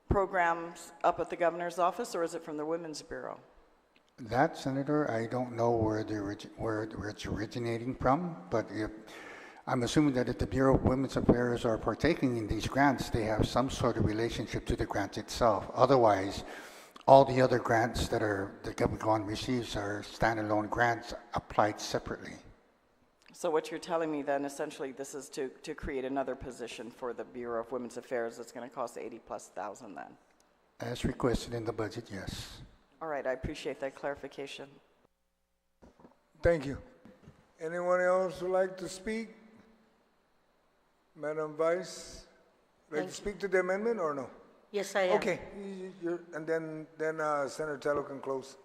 programs up at the Governor's office, or is it from the Women's Bureau? That, Senator, I don't know where it's originating from, but I'm assuming that if the Bureau of Women's Affairs are partaking in these grants, they have some sort of relationship to the grant itself. Otherwise, all the other grants that Guam receives are standalone grants applied separately. So what you're telling me then, essentially, this is to create another position for the Bureau of Women's Affairs that's going to cost $80,000+ then? As requested in the budget, yes. All right, I appreciate that clarification. Thank you. Anyone else would like to speak? Madam Vice, like to speak to the amendment or no? Yes, I am. Okay, and then Senator Tello can close.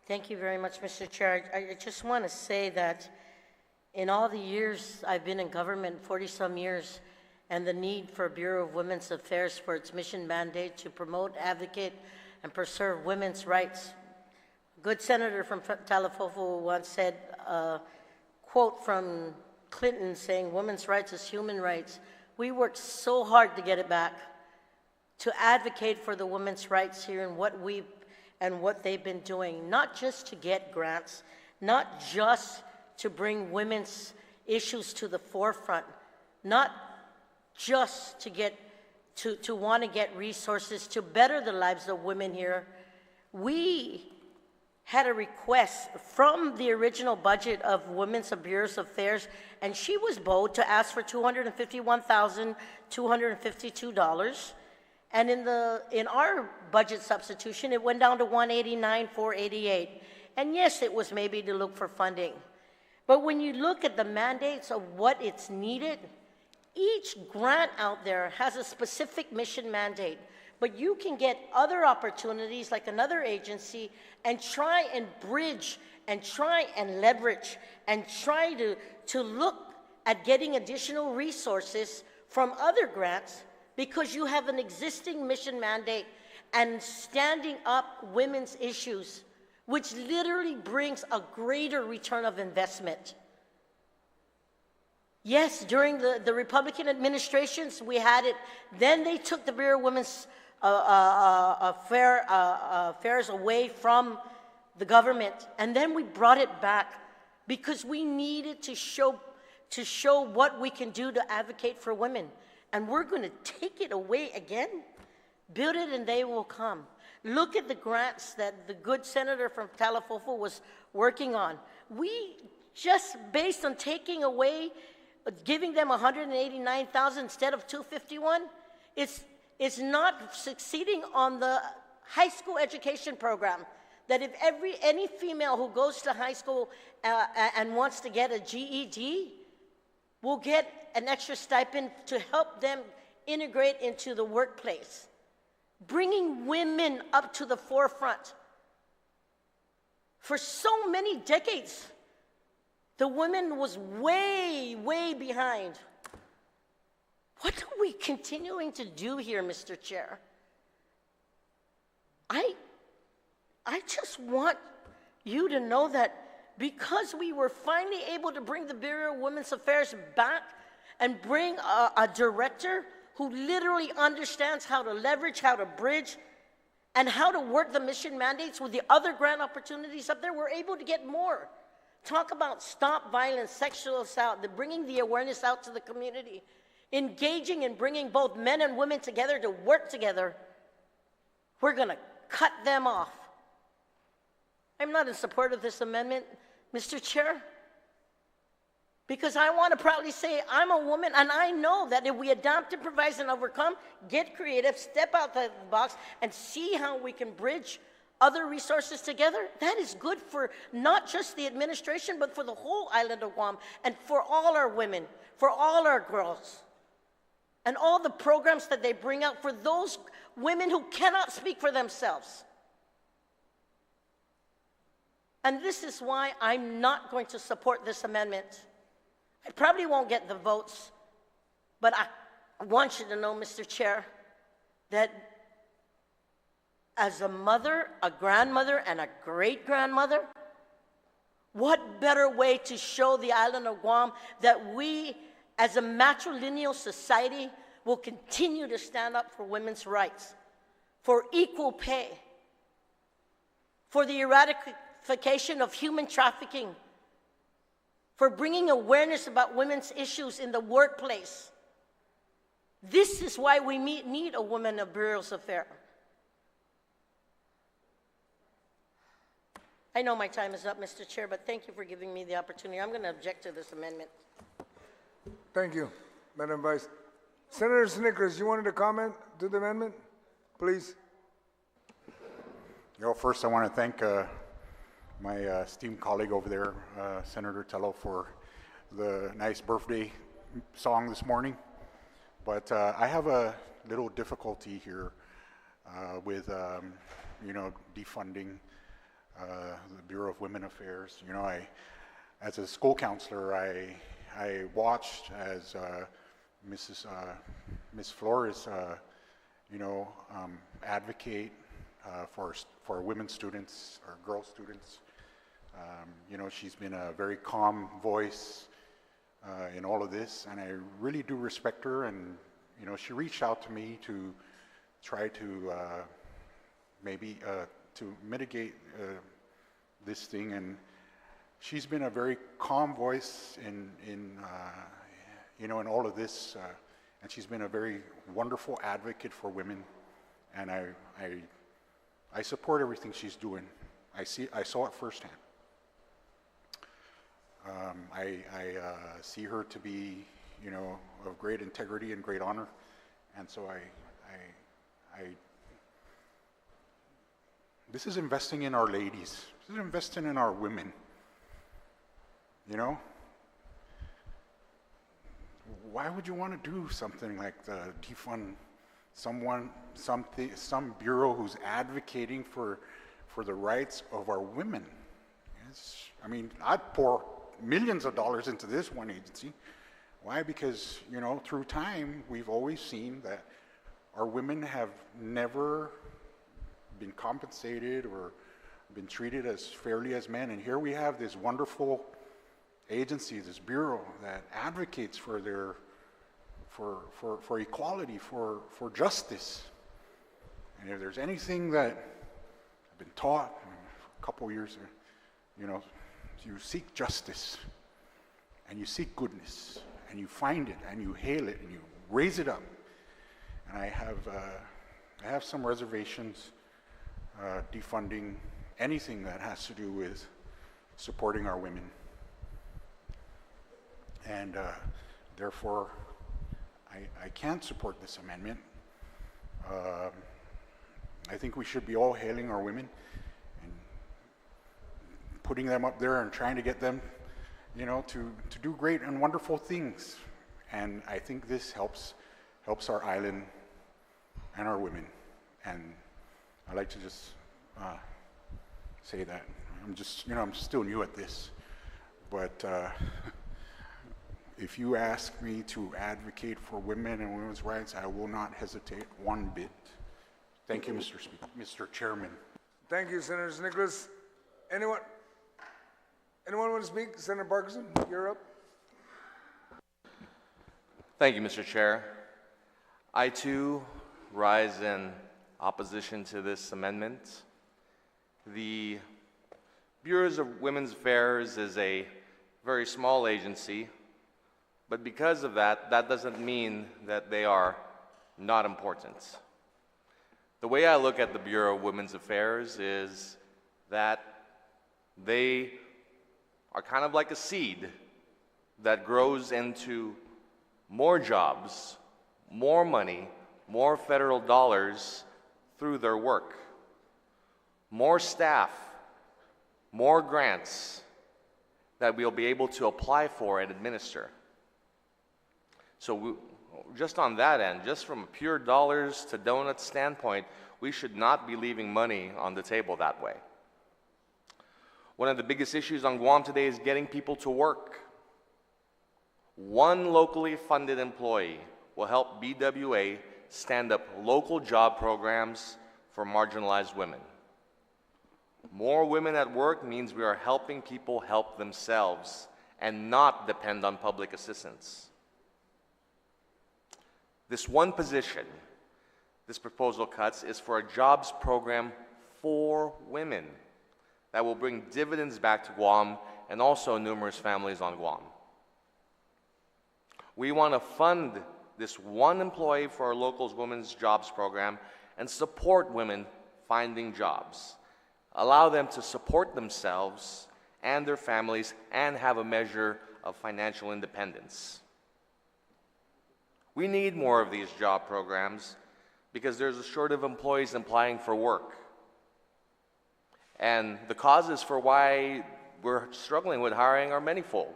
Thank you very much, Mr. Chair. I just want to say that in all the years I've been in government, 40-some years, and the need for Bureau of Women's Affairs for its mission mandate to promote, advocate, and preserve women's rights. A good senator from Talafofo once said, quote from Clinton saying, women's rights is human rights. We worked so hard to get it back, to advocate for the women's rights here and what they've been doing, not just to get grants, not just to bring women's issues to the forefront, not just to want to get resources to better the lives of women here. We had a request from the original budget of Women's Bureau's Affairs, and she was bold to ask for $251,252. And in our budget substitution, it went down to $189,488. And yes, it was maybe to look for funding. But when you look at the mandates of what it's needed, each grant out there has a specific mission mandate. But you can get other opportunities like another agency and try and bridge and try and leverage and try to look at getting additional resources from other grants, because you have an existing mission mandate and standing up women's issues, which literally brings a greater return of investment. Yes, during the Republican administrations, we had it. Then they took the Bureau of Women's Affairs away from the government, and then we brought it back because we needed to show what we can do to advocate for women. And we're going to take it away again? Build it and they will come. Look at the grants that the good senator from Talafofo was working on. We just, based on taking away, giving them $189,000 instead of $251, it's not succeeding on the high school education program. That if any female who goes to high school and wants to get a GED will get an extra stipend to help them integrate into the workplace. Bringing women up to the forefront. For so many decades, the women was way, way behind. What are we continuing to do here, Mr. Chair? I just want you to know that because we were finally able to bring the Bureau of Women's Affairs back and bring a director who literally understands how to leverage, how to bridge, and how to work the mission mandates with the other grant opportunities up there, we're able to get more. Talk about stop violence, sexual assault, bringing the awareness out to the community, engaging and bringing both men and women together to work together. We're going to cut them off. I'm not in support of this amendment, Mr. Chair, because I want to proudly say I'm a woman, and I know that if we adapt, improvise, and overcome, get creative, step out the box, and see how we can bridge other resources together, that is good for not just the administration, but for the whole island of Guam and for all our women, for all our girls, and all the programs that they bring out for those women who cannot speak for themselves. And this is why I'm not going to support this amendment. I probably won't get the votes, but I want you to know, Mr. Chair, that as a mother, a grandmother, and a great-grandmother, what better way to show the island of Guam that we, as a matrilineal society, will continue to stand up for women's rights, for equal pay, for the eradication of human trafficking, for bringing awareness about women's issues in the workplace. This is why we need a Women of Bureau's Affairs. I know my time is up, Mr. Chair, but thank you for giving me the opportunity. I'm going to object to this amendment. Thank you, Madam Vice. Senator Snickers, you wanted to comment to the amendment? Please. First I want to thank my esteemed colleague over there, Senator Tello, for the nice birthday song this morning. But I have a little difficulty here with, defunding the Bureau of Women Affairs. As a school counselor, I watched as Miss Flores, advocate for women students or girl students. She's been a very calm voice in all of this, and I really do respect her. And she reached out to me to try to to mitigate this thing, and she's been a very calm voice in all of this, and she's been a very wonderful advocate for women, and I support everything she's doing. I saw it firsthand. I see her to be, of great integrity and great honor, and so this is investing in our ladies. This is investing in our women. Why would you want to do something like defund some bureau who's advocating for the rights of our women? I'd pour millions of dollars into this one agency. Why? Because, through time, we've always seen that our women have never been compensated or been treated as fairly as men. And here we have this wonderful agency, this bureau that advocates for equality, for justice. And if there's anything that I've been taught for a couple of years, you seek justice and you seek goodness and you find it and you hail it and you raise it up. And I have some reservations defunding anything that has to do with supporting our women. And therefore, I can't support this amendment. I think we should be all hailing our women and putting them up there and trying to get them, to do great and wonderful things. And I think this helps our island and our women. And I'd like to just say that. I'm still new at this, but if you ask me to advocate for women and women's rights, I will not hesitate one bit. Thank you, Mr. Chairman. Thank you, Senator Nicholas. Anyone want to speak? Senator Parkinson, you're up. Thank you, Mr. Chair. I too rise in opposition to this amendment. The Bureau of Women's Affairs is a very small agency, but because of that doesn't mean that they are not important. The way I look at the Bureau of Women's Affairs is that they are kind of like a seed that grows into more jobs, more money, more federal dollars through their work. more staff, more grants that we'll be able to apply for and administer. So just on that end, just from a pure dollars to donuts standpoint, we should not be leaving money on the table that way. One of the biggest issues on Guam today is getting people to work. One locally funded employee will help BWA stand up local job programs for marginalized women. More women at work means we are helping people help themselves and not depend on public assistance. This one position this proposal cuts is for a jobs program for women that will bring dividends back to Guam and also numerous families on Guam. We want to fund this one employee for our local women's jobs program and support women finding jobs. Allow them to support themselves and their families and have a measure of financial independence. We need more of these job programs because there's a shortage of employees applying for work. And the causes for why we're struggling with hiring are manifold.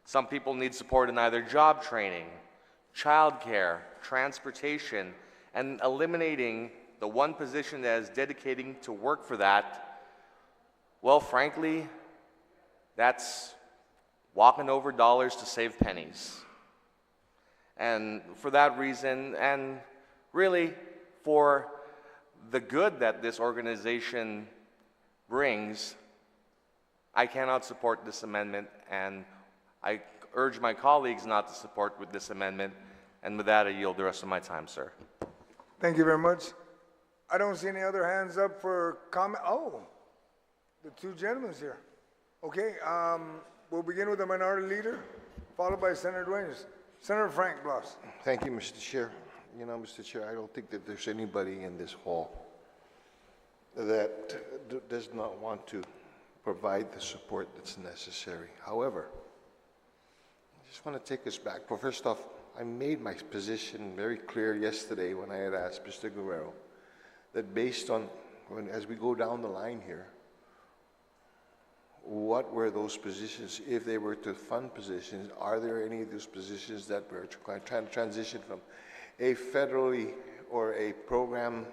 Some people need support in either job training, childcare, transportation, and eliminating the one position that is dedicating to work for that. Well, frankly, that's walking over dollars to save pennies. And for that reason, and really for the good that this organization brings, I cannot support this amendment, and I urge my colleagues not to support with this amendment. And with that, I yield the rest of my time, sir. Thank you very much. I don't see any other hands up for comment. Oh, the two gentlemen here. Okay, we'll begin with the minority leader, followed by Senator Dueñas. Senator Frank Blas. Thank you, Mr. Chair. You know, Mr. Chair, I don't think that there's anybody in this hall that does not want to provide the support that's necessary. However, I just want to take us back. Well, first off, I made my position very clear yesterday when I had asked Mr. Guerrero that based on, as we go down the line here, what were those positions, if they were to fund positions, are there any of those positions that we're trying to transition from a federally or a program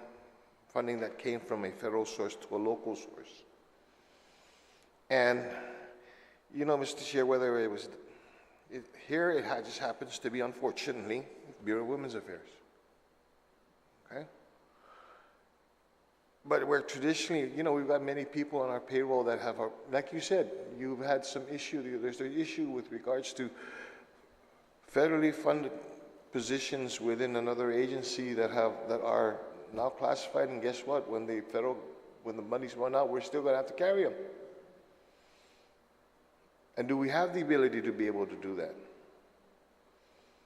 funding that came from a federal source to a local source? And, you know, Mr. Chair, whether it was, here it just happens to be, unfortunately, Bureau of Women's Affairs, okay? But we're traditionally, you know, we've got many people on our payroll that have, like you said, you've had some issue, there's an issue with regards to federally funded positions within another agency that are now classified, and guess what? When the money's run out, we're still gonna have to carry them. And do we have the ability to be able to do that?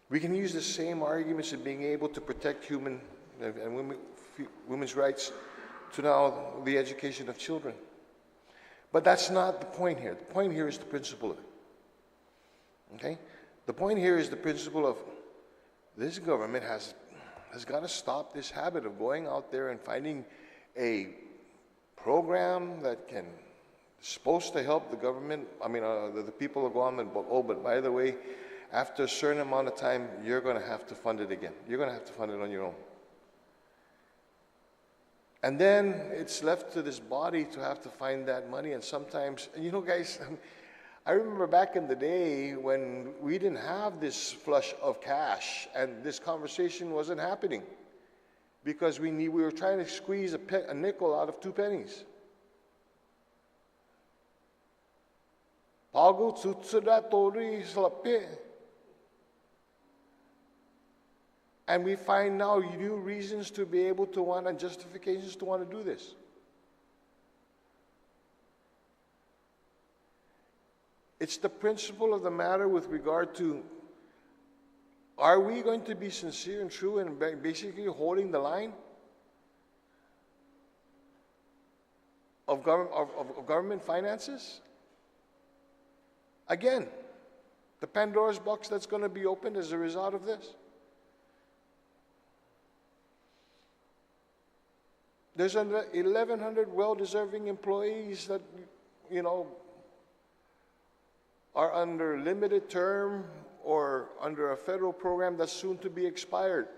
We can use the same arguments in being able to protect human and women's rights to now the education of children. But that's not the point here. The point here is the principle of it. Okay? The point here is the principle of this government has got to stop this habit of going out there and finding a program that can supposed to help the government, the people of Guam, and but by the way, after a certain amount of time, you're going to have to fund it again. You're going to have to fund it on your own. And then it's left to this body to have to find that money, and sometimes, you know, guys, I remember back in the day when we didn't have this flush of cash, and this conversation wasn't happening because we were trying to squeeze a nickel out of 2 pennies. Pago tsutsudatori slape. And we find now new reasons to be able to want, and justifications to want to do this. It's the principle of the matter with regard to, are we going to be sincere and true and basically holding the line of government finances? Again, the Pandora's box that's going to be opened as a result of this. There's 1,100 well-deserving employees that, you know, are under limited term or under a federal program that's soon to be expired.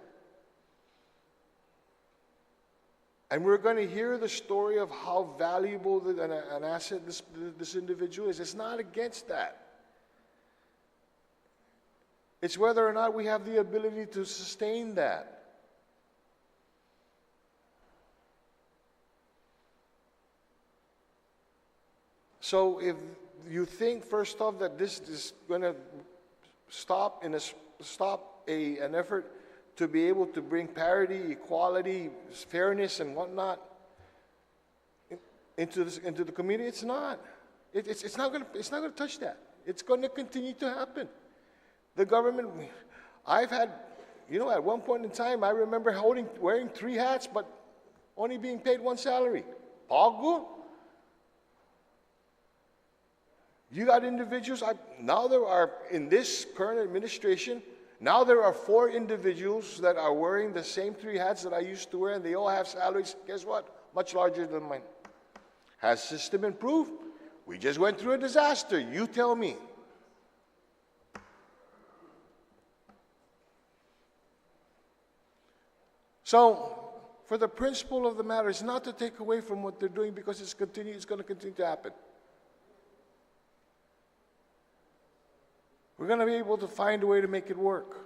And we're going to hear the story of how valuable an asset this individual is. It's not against that. It's whether or not we have the ability to sustain that. So if you think, first off, that this is going to stop an effort to be able to bring parity, equality, fairness, and whatnot into the community, it's not. It's not going to touch that. It's going to continue to happen. The government, I've had, you know, at one point in time, I remember wearing 3 hats, but only being paid 1 salary. Pago? You got individuals, now there are, in this current administration, now there are 4 individuals that are wearing the same 3 hats that I used to wear, and they all have salaries, guess what? Much larger than mine. Has the system improved? We just went through a disaster. You tell me. So, for the principle of the matter is not to take away from what they're doing, because it's going to continue to happen. We're going to be able to find a way to make it work.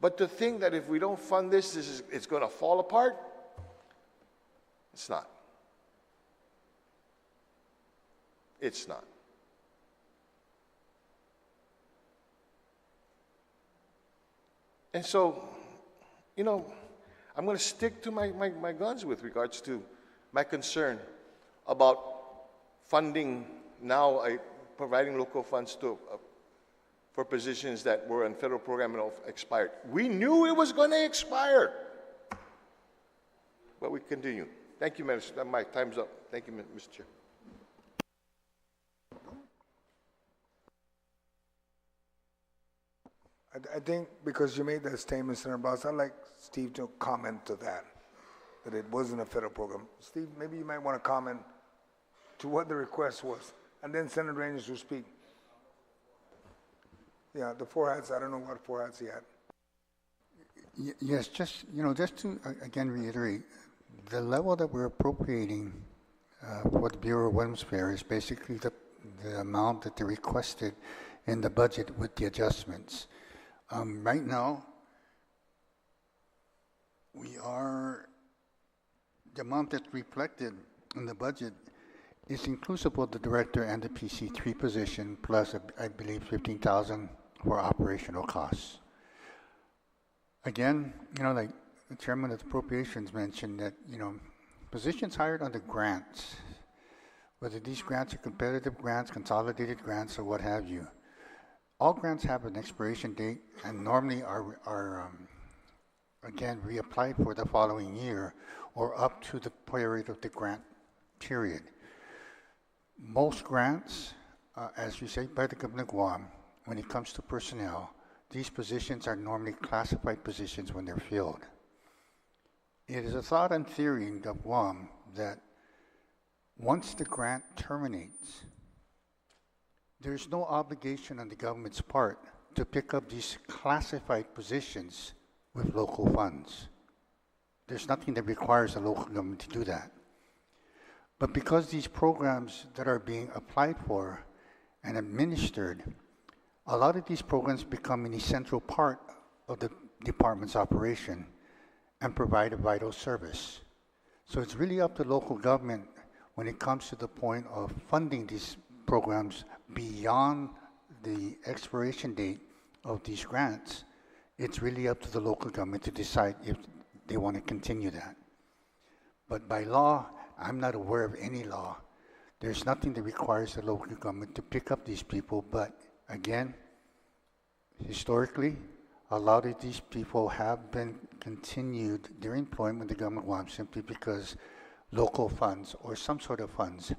But to think that if we don't fund this, it's going to fall apart, it's not. It's not. And so, you know, I'm going to stick to my guns with regards to my concern about funding now, providing local funds for positions that were in federal program and expired. We knew it was going to expire, but we continue. Thank you, Mr. My time's up. Thank you, Mr. Chair. I think because you made that statement, Senator Boss, I'd like Steve to comment to that it wasn't a federal program. Steve, maybe you might want to comment to what the request was, and then Senator Rangers will speak. Yeah, the 4 hats, I don't know what 4 hats he had. Yes, just to again reiterate, the level that we're appropriating for the Bureau of Women's Affairs is basically the amount that they requested in the budget with the adjustments. Right now, the amount that's reflected in the budget is inclusive of the director and the PC3 position, plus I believe $15,000 for operational costs. Again, like the chairman of the Appropriations mentioned that, positions hired under grants, whether these grants are competitive grants, consolidated grants, or what have you, all grants have an expiration date and normally are again, reapplied for the following year or up to the period of the grant period. Most grants, as you say by the government of Guam, when it comes to personnel, these positions are normally classified positions when they're filled. It is a thought and theory in Guam that once the grant terminates, there's no obligation on the government's part to pick up these classified positions with local funds. There's nothing that requires the local government to do that. But because these programs that are being applied for and administered, a lot of these programs become an essential part of the department's operation and provide a vital service. So it's really up to local government when it comes to the point of funding these programs beyond the expiration date of these grants. It's really up to the local government to decide if they want to continue that. But by law, I'm not aware of any law. There's nothing that requires the local government to pick up these people, but again, historically, a lot of these people have been continued their employment with the government of Guam simply because local funds or some sort of funds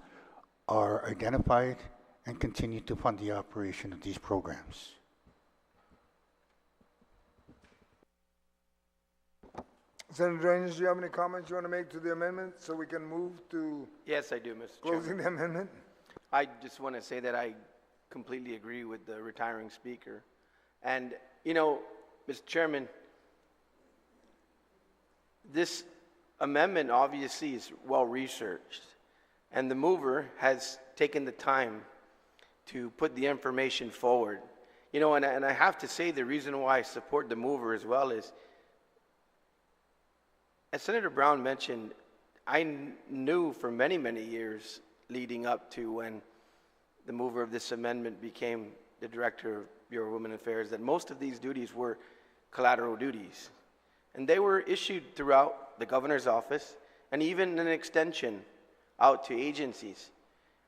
are identified and continue to fund the operation of these programs. Senator Drainage, do you have any comments you want to make to the amendment so we can move to Yes, I do, Mr. closing Chairman. the amendment? I just want to say that I completely agree with the retiring speaker. And, you know, Mr. Chairman, this amendment obviously is well-researched, and the mover has taken the time to put the information forward. You know, and I have to say the reason why I support the mover as well is, as Senator Brown mentioned, I knew for many, many years leading up to when the mover of this amendment became the Director of Bureau of Women Affairs that most of these duties were collateral duties. And they were issued throughout the governor's office and even an extension out to agencies.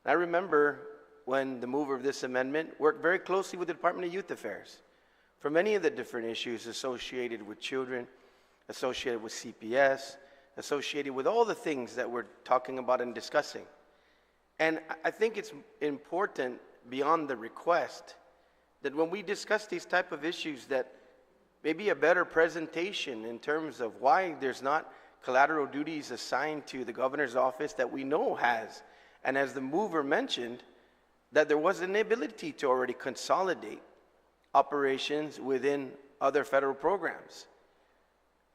And I remember when the mover of this amendment worked very closely with the Department of Youth Affairs for many of the different issues associated with children, associated with CPS, associated with all the things that we're talking about and discussing. And I think it's important beyond the request that when we discuss these type of issues that maybe a better presentation in terms of why there's not collateral duties assigned to the governor's office that we know has. And as the mover mentioned, that there was an ability to already consolidate operations within other federal programs.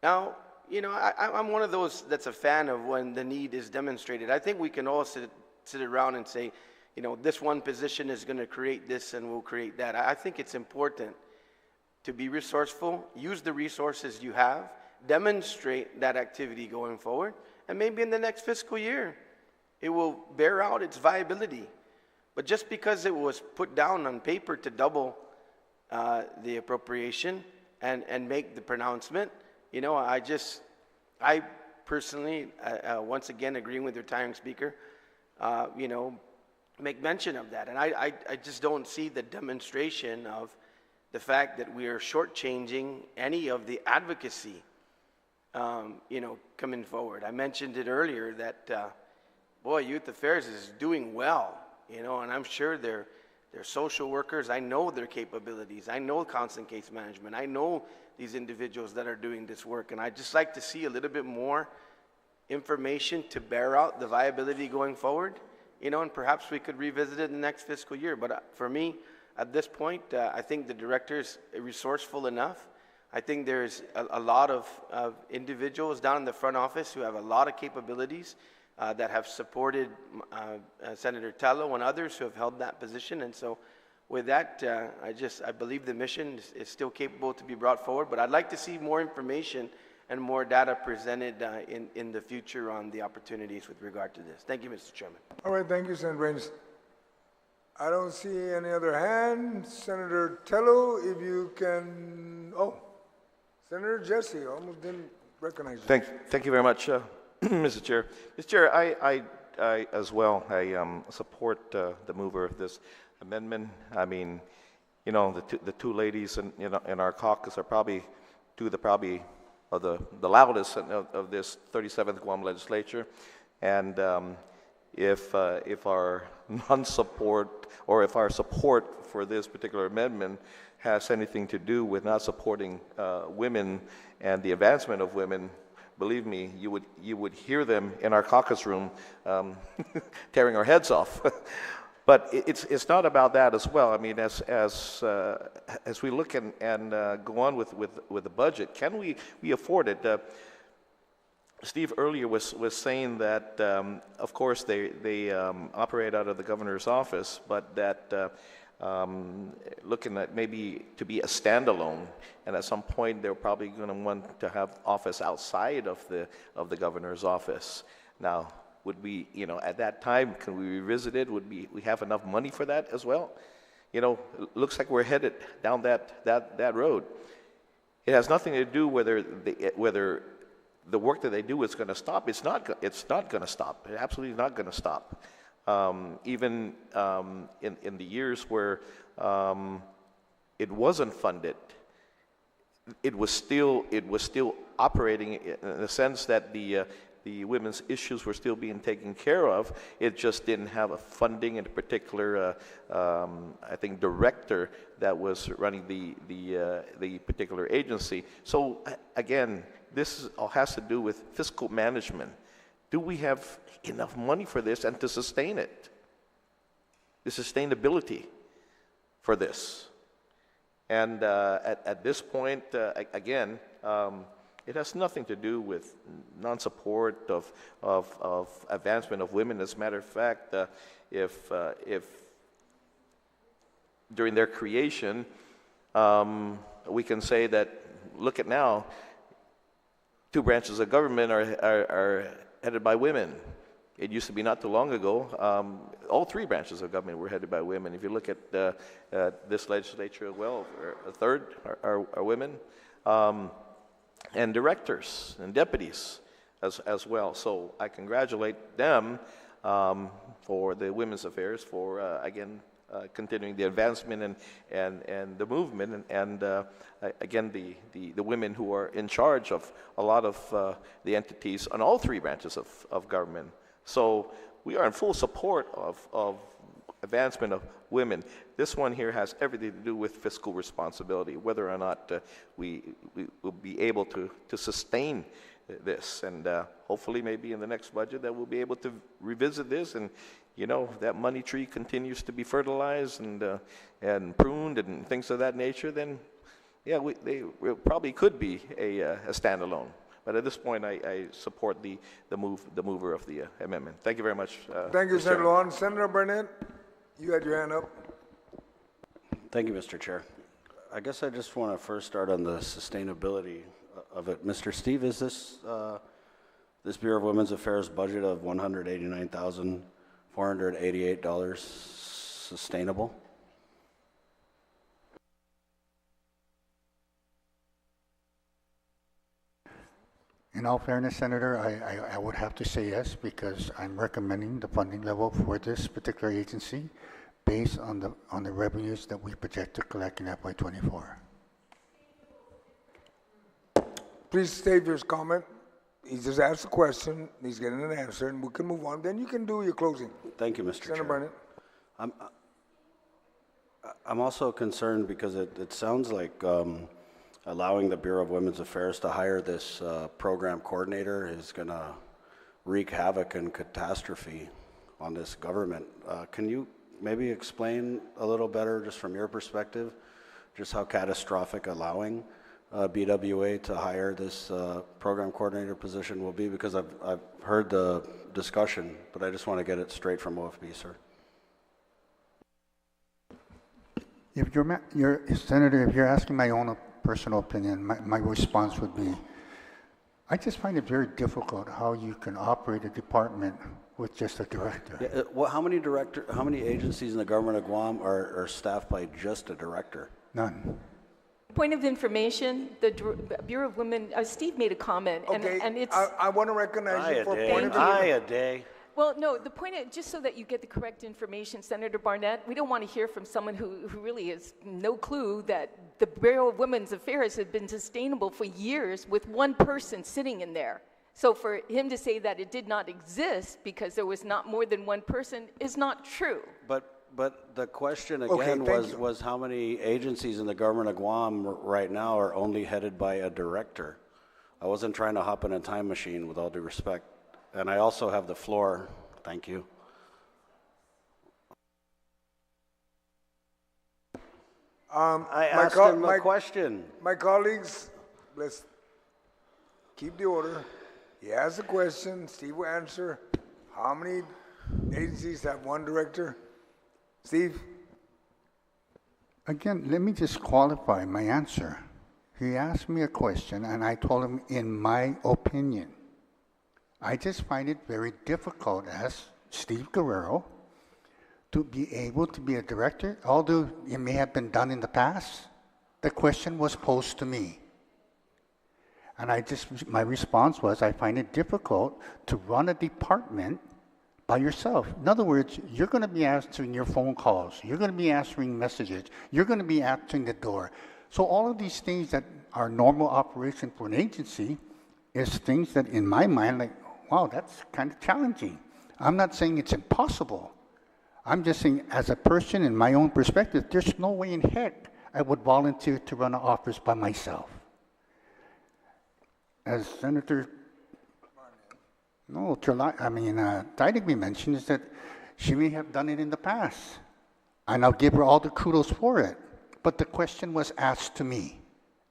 Now, you know, I'm one of those that's a fan of when the need is demonstrated. I think we can all sit around and say, you know, this one position is going to create this and we'll create that. I think it's important to be resourceful, use the resources you have, demonstrate that activity going forward, and maybe in the next fiscal year, it will bear out its viability. But just because it was put down on paper to double the appropriation and make the pronouncement, you know, I personally, once again, agreeing with the retiring speaker, you know, make mention of that. And I just don't see the demonstration of the fact that we are shortchanging any of the advocacy, you know, coming forward. I mentioned it earlier that, boy, Youth Affairs is doing well, you know, and I'm sure they're social workers. I know their capabilities. I know constant case management. I know these individuals that are doing this work, and I'd just like to see a little bit more information to bear out the viability going forward, you know, and perhaps we could revisit it in the next fiscal year. But for me, at this point, I think the director's resourceful enough. I think there's a lot of individuals down in the front office who have a lot of capabilities that have supported Senator Tello and others who have held that position. And so with that, I believe the mission is still capable to be brought forward, but I'd like to see more information and more data presented in the future on the opportunities with regard to this. Thank you, Mr. Chairman. All right, thank you, Senator Reigns. I don't see any other hands. Senator Tello, if you can, Senator Jesse, almost didn't recognize you. Thank you very much, Mr. Chair. Mr. Chair, I as well, support the mover of this amendment. I mean, you know, the two ladies in our caucus are probably of the loudest of this 37th Guam Legislature, and if our non-support or if our support for this particular amendment has anything to do with not supporting women and the advancement of women, believe me, you would hear them in our caucus room tearing our heads off. But it's not about that as well. I mean, as we look and go on with the budget, can we afford it? Steve earlier was saying that of course they operate out of the governor's office, but that looking at maybe to be a standalone, and at some point they're probably going to want to have office outside of the governor's office. Now, would we, you know, at that time, can we revisit it? Would we have enough money for that as well? You know, it looks like we're headed down that road. It has nothing to do whether the work that they do is going to stop. It's not going to stop. It's absolutely not going to stop. Even in the years where it wasn't funded, it was still operating in the sense that the women's issues were still being taken care of. It just didn't have a funding and a particular, I think, director that was running the particular agency. So again, this all has to do with fiscal management. Do we have enough money for this and to sustain it? The sustainability for this. And at this point, again, it has nothing to do with non-support of advancement of women. As a matter of fact, if during their creation, we can say that, look at now, 2 branches of government are headed by women. It used to be not too long ago, all 3 branches of government were headed by women. If you look at this legislature, well, a third are women, and directors and deputies as well. So I congratulate them for the Women's Affairs for, again, continuing the advancement and the movement, and again, the women who are in charge of a lot of the entities on all 3 branches of government. So we are in full support of advancement of women. This one here has everything to do with fiscal responsibility, whether or not we will be able to sustain this. And hopefully maybe in the next budget that we'll be able to revisit this, and you know, that money tree continues to be fertilized and pruned and things of that nature, then yeah, they probably could be a standalone. But at this point, I support the mover of the amendment. Thank you very much. Thank you, Mr. Senator Chairman. Guåhan. Senator Barnett, you had your hand up. Thank you, Mr. Chair. I guess I just want to first start on the sustainability of it. Mr. Steve, is this Bureau of Women's Affairs budget of $189,488 sustainable? In all fairness, Senator, I would have to say yes, because I'm recommending the funding level for this particular agency based on the revenues that we project to collect in FY24. Please state your comment. He just asked a question, he's getting an answer, and we can move on. Then you can do your closing. Thank you, Mr. Senator Chair. Barnett. I'm also concerned because it sounds like allowing the Bureau of Women's Affairs to hire this program coordinator is going to wreak havoc and catastrophe on this government. Can you maybe explain a little better, just from your perspective, just how catastrophic allowing BWA to hire this program coordinator position will be? Because I've heard the discussion, but I just want to get it straight from OFB, sir. If Senator, if you're asking my own personal opinion, my response would be, I just find it very difficult how you can operate a department with just a director. Yeah, how many agencies in the government of Guam are staffed by just a director? None. Point of information, the Bureau of Women, Steve made a comment, Okay, and it's... I want to recognize you for a point of a day. Well, no, the point is, just so that you get the correct information, Senator Barnett, we don't want to hear from someone who really has no clue that the Bureau of Women's Affairs has been sustainable for years with one person sitting in there. So for him to say that it did not exist because there was not more than one person is not true. But the question again was how many agencies in the government of Guam right now are only headed by a director? I wasn't trying to hop in a time machine, with all due respect. And I also have the floor. Thank you. I asked him a question. My colleagues, let's keep the order. He asked a question, Steve will answer. How many agencies have one director? Steve? Again, let me just qualify my answer. He asked me a question, and I told him, in my opinion. I just find it very difficult as Steve Guerrero to be able to be a director, although it may have been done in the past. The question was posed to me. And my response was, I find it difficult to run a department by yourself. In other words, you're going to be answering your phone calls. You're going to be answering messages. You're going to be answering the door. So all of these things that are normal operation for an agency is things that, in my mind, like, wow, that's kind of challenging. I'm not saying it's impossible. I'm just saying, as a person, in my own perspective, there's no way in heck I would volunteer to run an office by myself. as Senator, no, Teichman mentioned, is that she may have done it in the past. And I'll give her all the kudos for it. But the question was asked to me,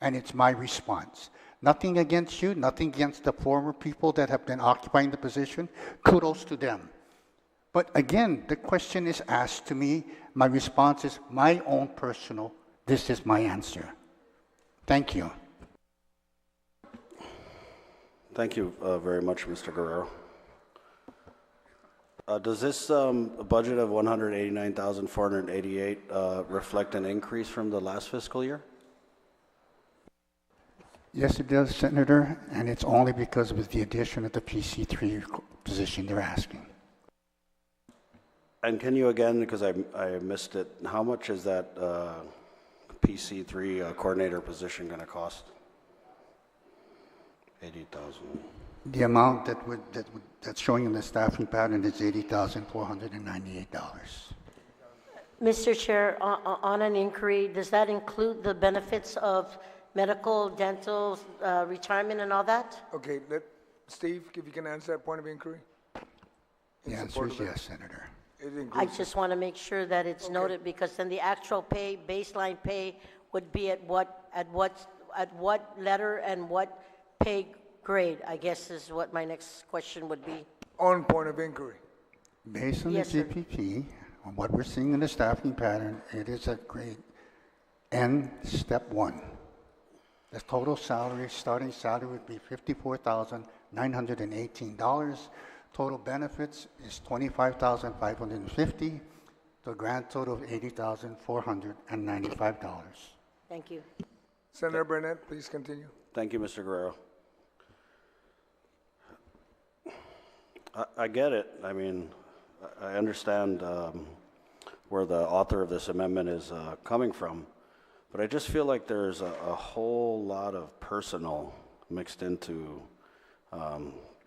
and it's my response. Nothing against you, nothing against the former people that have been occupying the position. Kudos to them. But again, the question is asked to me. My response is my own personal. This is my answer. Thank you. Thank you very much, Mr. Guerrero. Does this budget of $189,488 reflect an increase from the last fiscal year? Yes, it does, Senator, and it's only because of the addition of the PC3 position they're asking. And can you again, because I missed it, how much is that PC3 coordinator position going to cost? 80,000. The amount that's showing in the staffing pattern is $80,498. Mr. Chair, on an inquiry, does that include the benefits of medical, dental, retirement, and all that? Okay, Steve, if you can answer that point of inquiry. The answer is yes, Senator. I just want to make sure that it's noted, because then the actual pay, baseline pay, would be at what letter and what pay grade, I guess is what my next question would be. On point of inquiry. Based on Yes, the sir. GPP, on what we're seeing in the staffing pattern, it is at grade N, step 1. The total salary, starting salary would be $54,918. Total benefits is $25,550. The grand total of $80,495. Thank you. Senator Burnett, please continue. Thank you, Mr. Guerrero. I get it. I mean, I understand where the author of this amendment is coming from, but I just feel like there's a whole lot of personal mixed into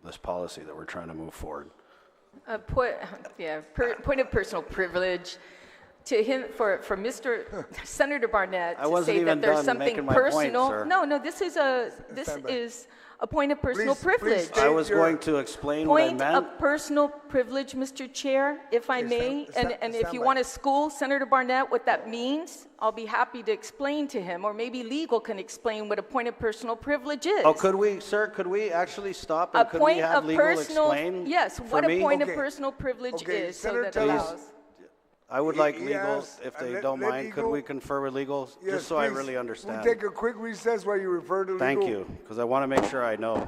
this policy that we're trying to move forward. Point of personal privilege to him for Mr. Senator Barnett to say that there's something personal. No, this is a point of personal privilege. I was going to explain what I meant. Point of personal privilege, Mr. Chair, if I may, and if you want to school Senator Barnett what that means, I'll be happy to explain to him, or maybe legal can explain what a point of personal privilege is. Oh, could we, sir, could we actually stop and could we have legal explain yes, what a point of personal privilege is, so that allows. I would like legal, if they don't mind, could we confer with legal, just so I really understand? We'll take a quick recess while you refer to legal. Thank you, because I want to make sure I know.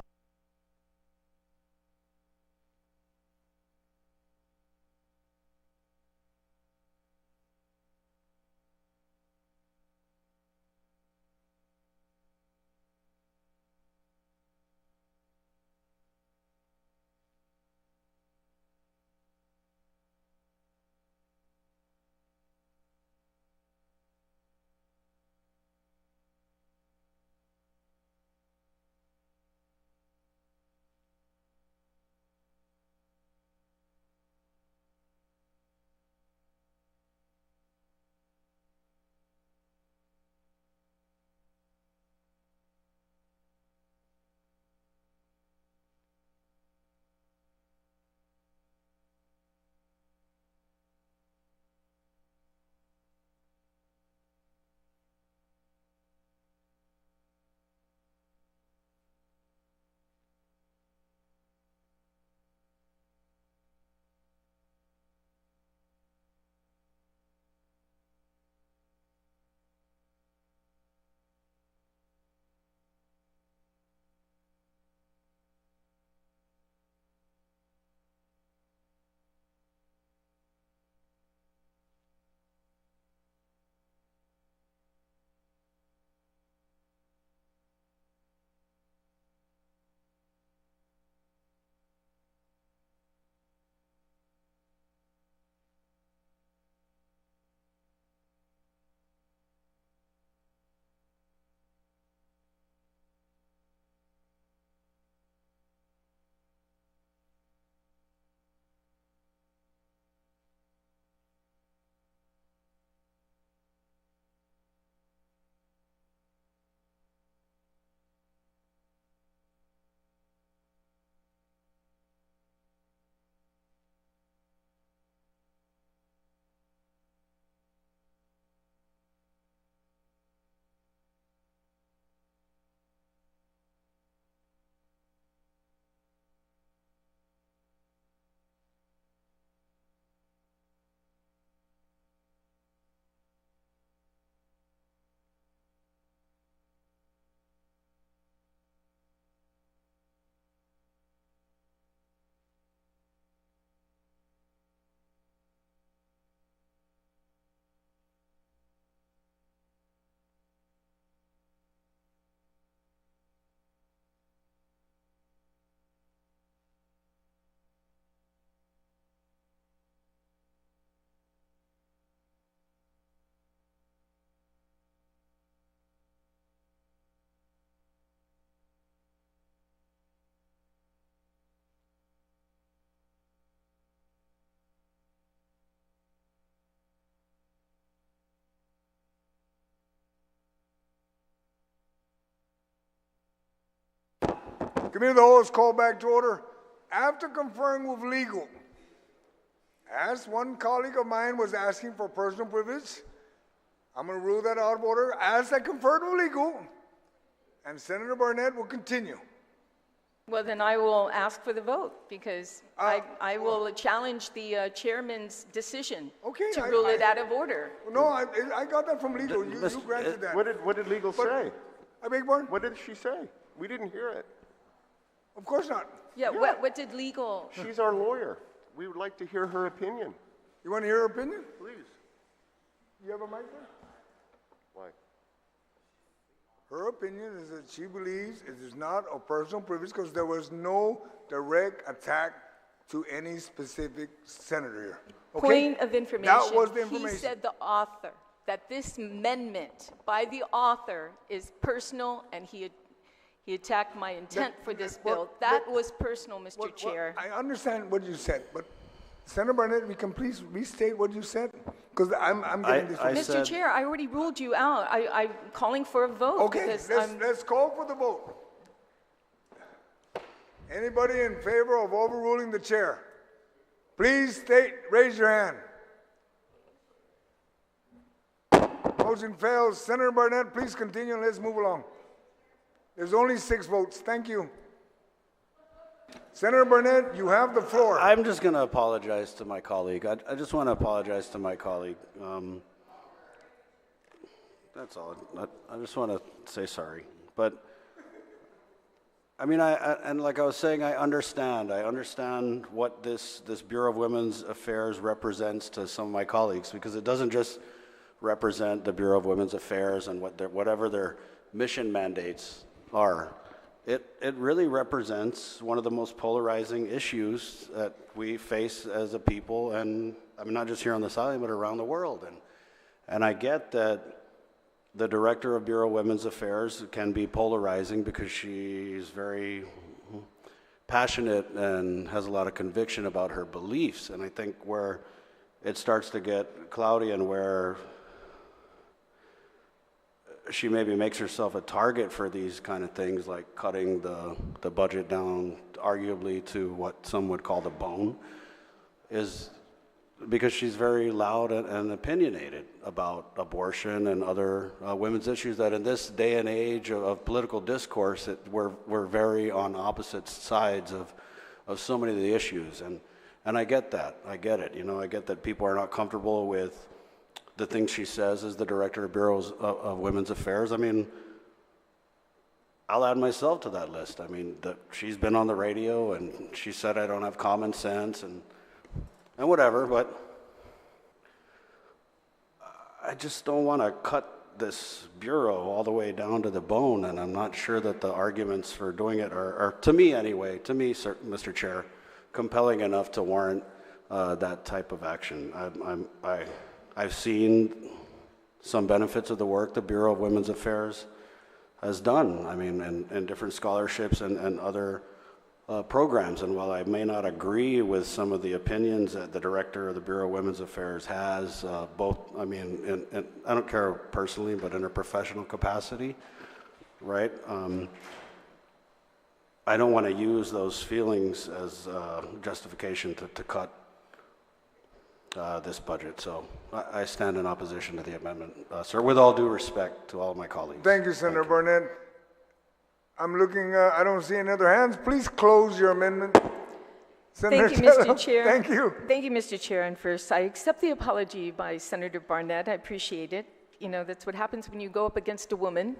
Committee of the Whole is called back to order. After conferring with legal, as one colleague of mine was asking for personal privilege, I'm going to rule that out of order as I conferred with legal, and Senator Barnett will continue. Well, then I will ask for the vote, because I will challenge the chairman's decision to rule it out of order. No, I got that from legal. You granted that. What did legal say? I beg your pardon? What did she say? We didn't hear it. Of course not. Yeah, what did legal? She's our lawyer. We would like to hear her opinion. You want to hear her opinion? Please. You have a mic there? Why? Her opinion is that she believes it is not a personal privilege because there was no direct attack to any specific senator here. Okay? Point of information. That was the information. He said the author, that this amendment by the author is personal, and he attacked my intent for this bill. That was personal, Mr. Chair. I understand what you said, but Senator Barnett, we can please restate what you said? Because I'm getting this. Mr. Chair, I already ruled you out. I'm calling for a vote. Okay, let's call for the vote. Anybody in favor of overruling the chair? Please raise your hand. Motion fails. Senator Barnett, please continue and let's move along. There's only 6 votes. Thank you. Senator Barnett, you have the floor. I'm just going to apologize to my colleague. I just want to apologize to my colleague. That's all. I just want to say sorry. But, I mean, and like I was saying, I understand what this Bureau of Women's Affairs represents to some of my colleagues, because it doesn't just represent the Bureau of Women's Affairs and whatever their mission mandates are. It really represents one of the most polarizing issues that we face as a people, and I mean, not just here on this island, but around the world. And I get that the Director of Bureau of Women's Affairs can be polarizing because she's very passionate and has a lot of conviction about her beliefs. And I think where it starts to get cloudy and where she maybe makes herself a target for these kind of things, like cutting the budget down arguably to what some would call the bone, is because she's very loud and opinionated about abortion and other women's issues that in this day and age of political discourse, we're very on opposite sides of so many of the issues. And I get that. I get it. You know, I get that people are not comfortable with the things she says as the Director of Bureaus of Women's Affairs. I mean, I'll add myself to that list. I mean, she's been on the radio and she said I don't have common sense and whatever, but I just don't want to cut this Bureau all the way down to the bone, and I'm not sure that the arguments for doing it are to me anyway, Mr. Chair, compelling enough to warrant that type of action. I've seen some benefits of the work the Bureau of Women's Affairs has done, I mean, in different scholarships and other programs. And while I may not agree with some of the opinions that the Director of the Bureau of Women's Affairs has, both, I mean, I don't care personally, but in her professional capacity, right? I don't want to use those feelings as justification to cut this budget. So I stand in opposition to the amendment, sir, with all due respect to all of my colleagues. Thank you, Senator Barnett. I'm looking, I don't see any other hands. Please close your amendment. Senator Thank you, Mr. Tello. Chair. Thank you. Thank you, Mr. Chair. And first, I accept the apology by Senator Barnett. I appreciate it. You know, that's what happens when you go up against a woman.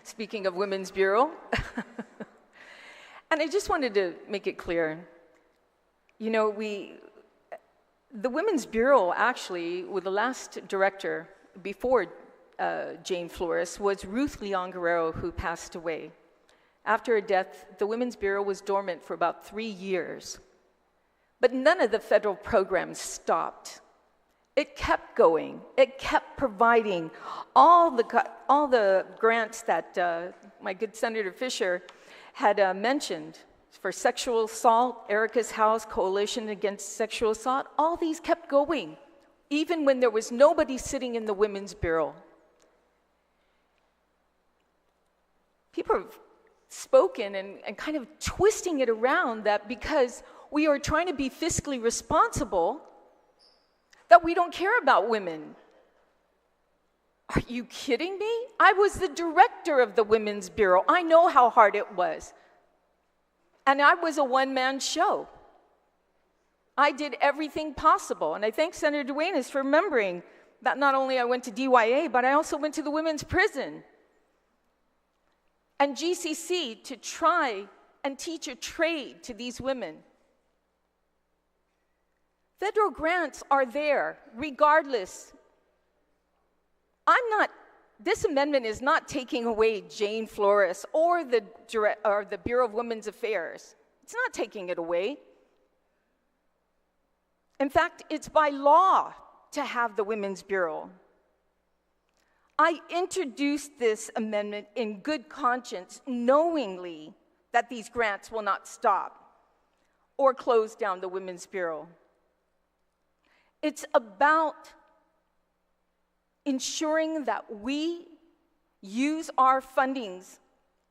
Speaking of Women's Bureau. And I just wanted to make it clear, you know, the Women's Bureau actually, with the last director before Jane Flores, was Ruth Leon Guerrero, who passed away. After her death, the Women's Bureau was dormant for about 3 years. But none of the federal programs stopped. It kept going. It kept providing all the grants that my good Senator Fisher had mentioned for sexual assault, Erica's House, Coalition Against Sexual Assault. All these kept going, even when there was nobody sitting in the Women's Bureau. People have spoken and kind of twisting it around that because we are trying to be fiscally responsible, that we don't care about women. Are you kidding me? I was the director of the Women's Bureau. I know how hard it was. And I was a one-man show. I did everything possible. And I thank Senator Duenas for remembering that not only I went to DYA, but I also went to the women's prison and GCC to try and teach a trade to these women. Federal grants are there regardless. This amendment is not taking away Jane Flores or the Bureau of Women's Affairs. It's not taking it away. In fact, it's by law to have the Women's Bureau. I introduced this amendment in good conscience, knowingly that these grants will not stop or close down the Women's Bureau. It's about ensuring that we use our fundings,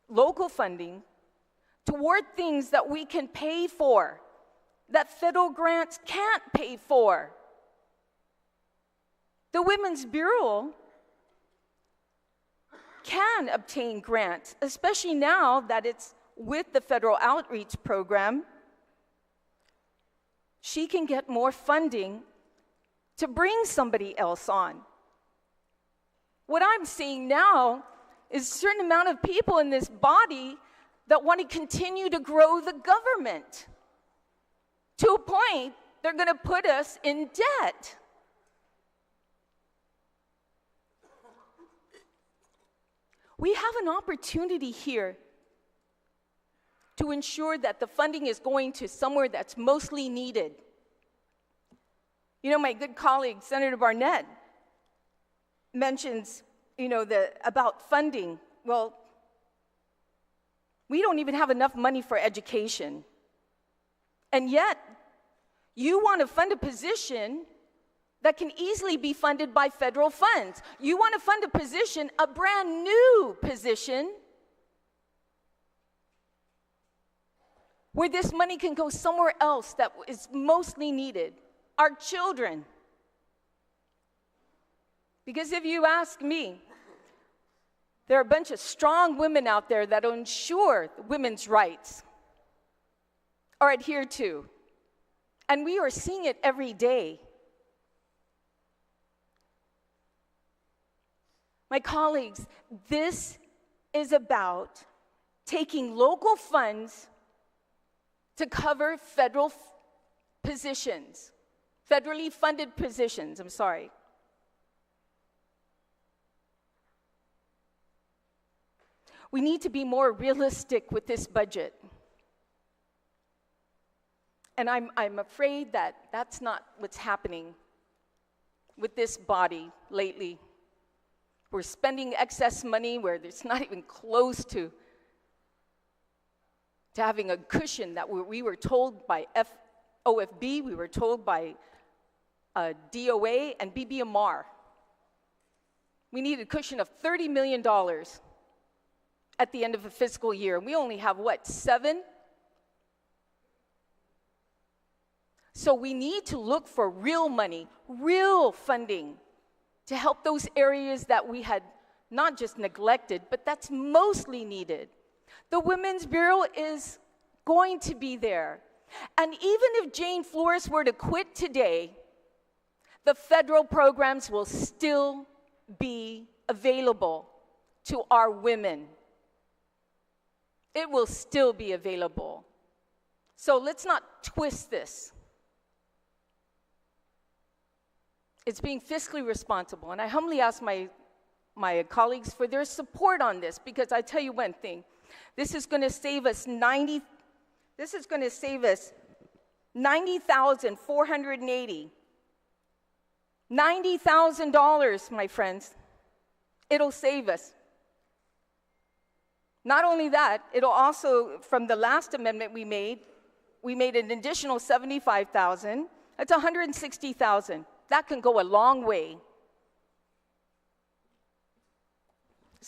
local funding, toward things that we can pay for, that federal grants can't pay for. The Women's Bureau can obtain grants, especially now that it's with the federal outreach program. She can get more funding to bring somebody else on. What I'm seeing now is a certain amount of people in this body that want to continue to grow the government to a point they're going to put us in debt. We have an opportunity here to ensure that the funding is going to somewhere that's mostly needed. You know, my good colleague, Senator Barnett, mentions, about funding. Well, we don't even have enough money for education. And yet, you want to fund a position that can easily be funded by federal funds. You want to fund a position, a brand new position, where this money can go somewhere else that is mostly needed. Our children. Because if you ask me, there are a bunch of strong women out there that ensure women's rights are adhered to. And we are seeing it every day. My colleagues, this is about taking local funds to cover federal positions, federally funded positions, I'm sorry. We need to be more realistic with this budget. And I'm afraid that that's not what's happening with this body lately. We're spending excess money where it's not even close to having a cushion that we were told by OFB, we were told by DOA and BBMR. We need a cushion of $30 million at the end of a fiscal year. We only have, what, 7? So we need to look for real money, real funding to help those areas that we had not just neglected, but that's mostly needed. The Women's Bureau is going to be there. And even if Jane Flores were to quit today, the federal programs will still be available to our women. It will still be available. So let's not twist this. It's being fiscally responsible. And I humbly ask my colleagues for their support on this, because I tell you one thing, this is going to save us $90,480. $90,000, my friends. It'll save us. Not only that, it'll also, from the last amendment we made an additional $75,000. That's $160,000. That can go a long way.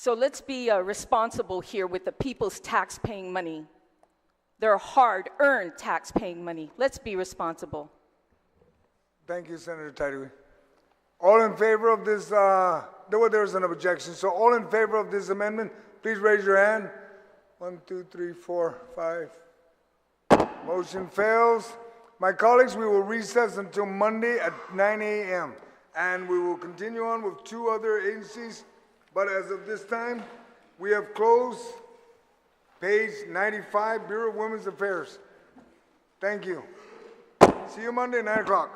So let's be responsible here with the people's tax-paying money. Their hard-earned tax-paying money. Let's be responsible. Thank you, Senator Tyree. All in favor of this, there's an objection. So all in favor of this amendment, please raise your hand. 1, 2, 3, 4, 5. Motion fails. My colleagues, we will recess until Monday at 9 a.m. And we will continue on with 2 other agencies. But as of this time, we have closed page 95, Bureau of Women's Affairs. Thank you. See you Monday, 9 o'clock.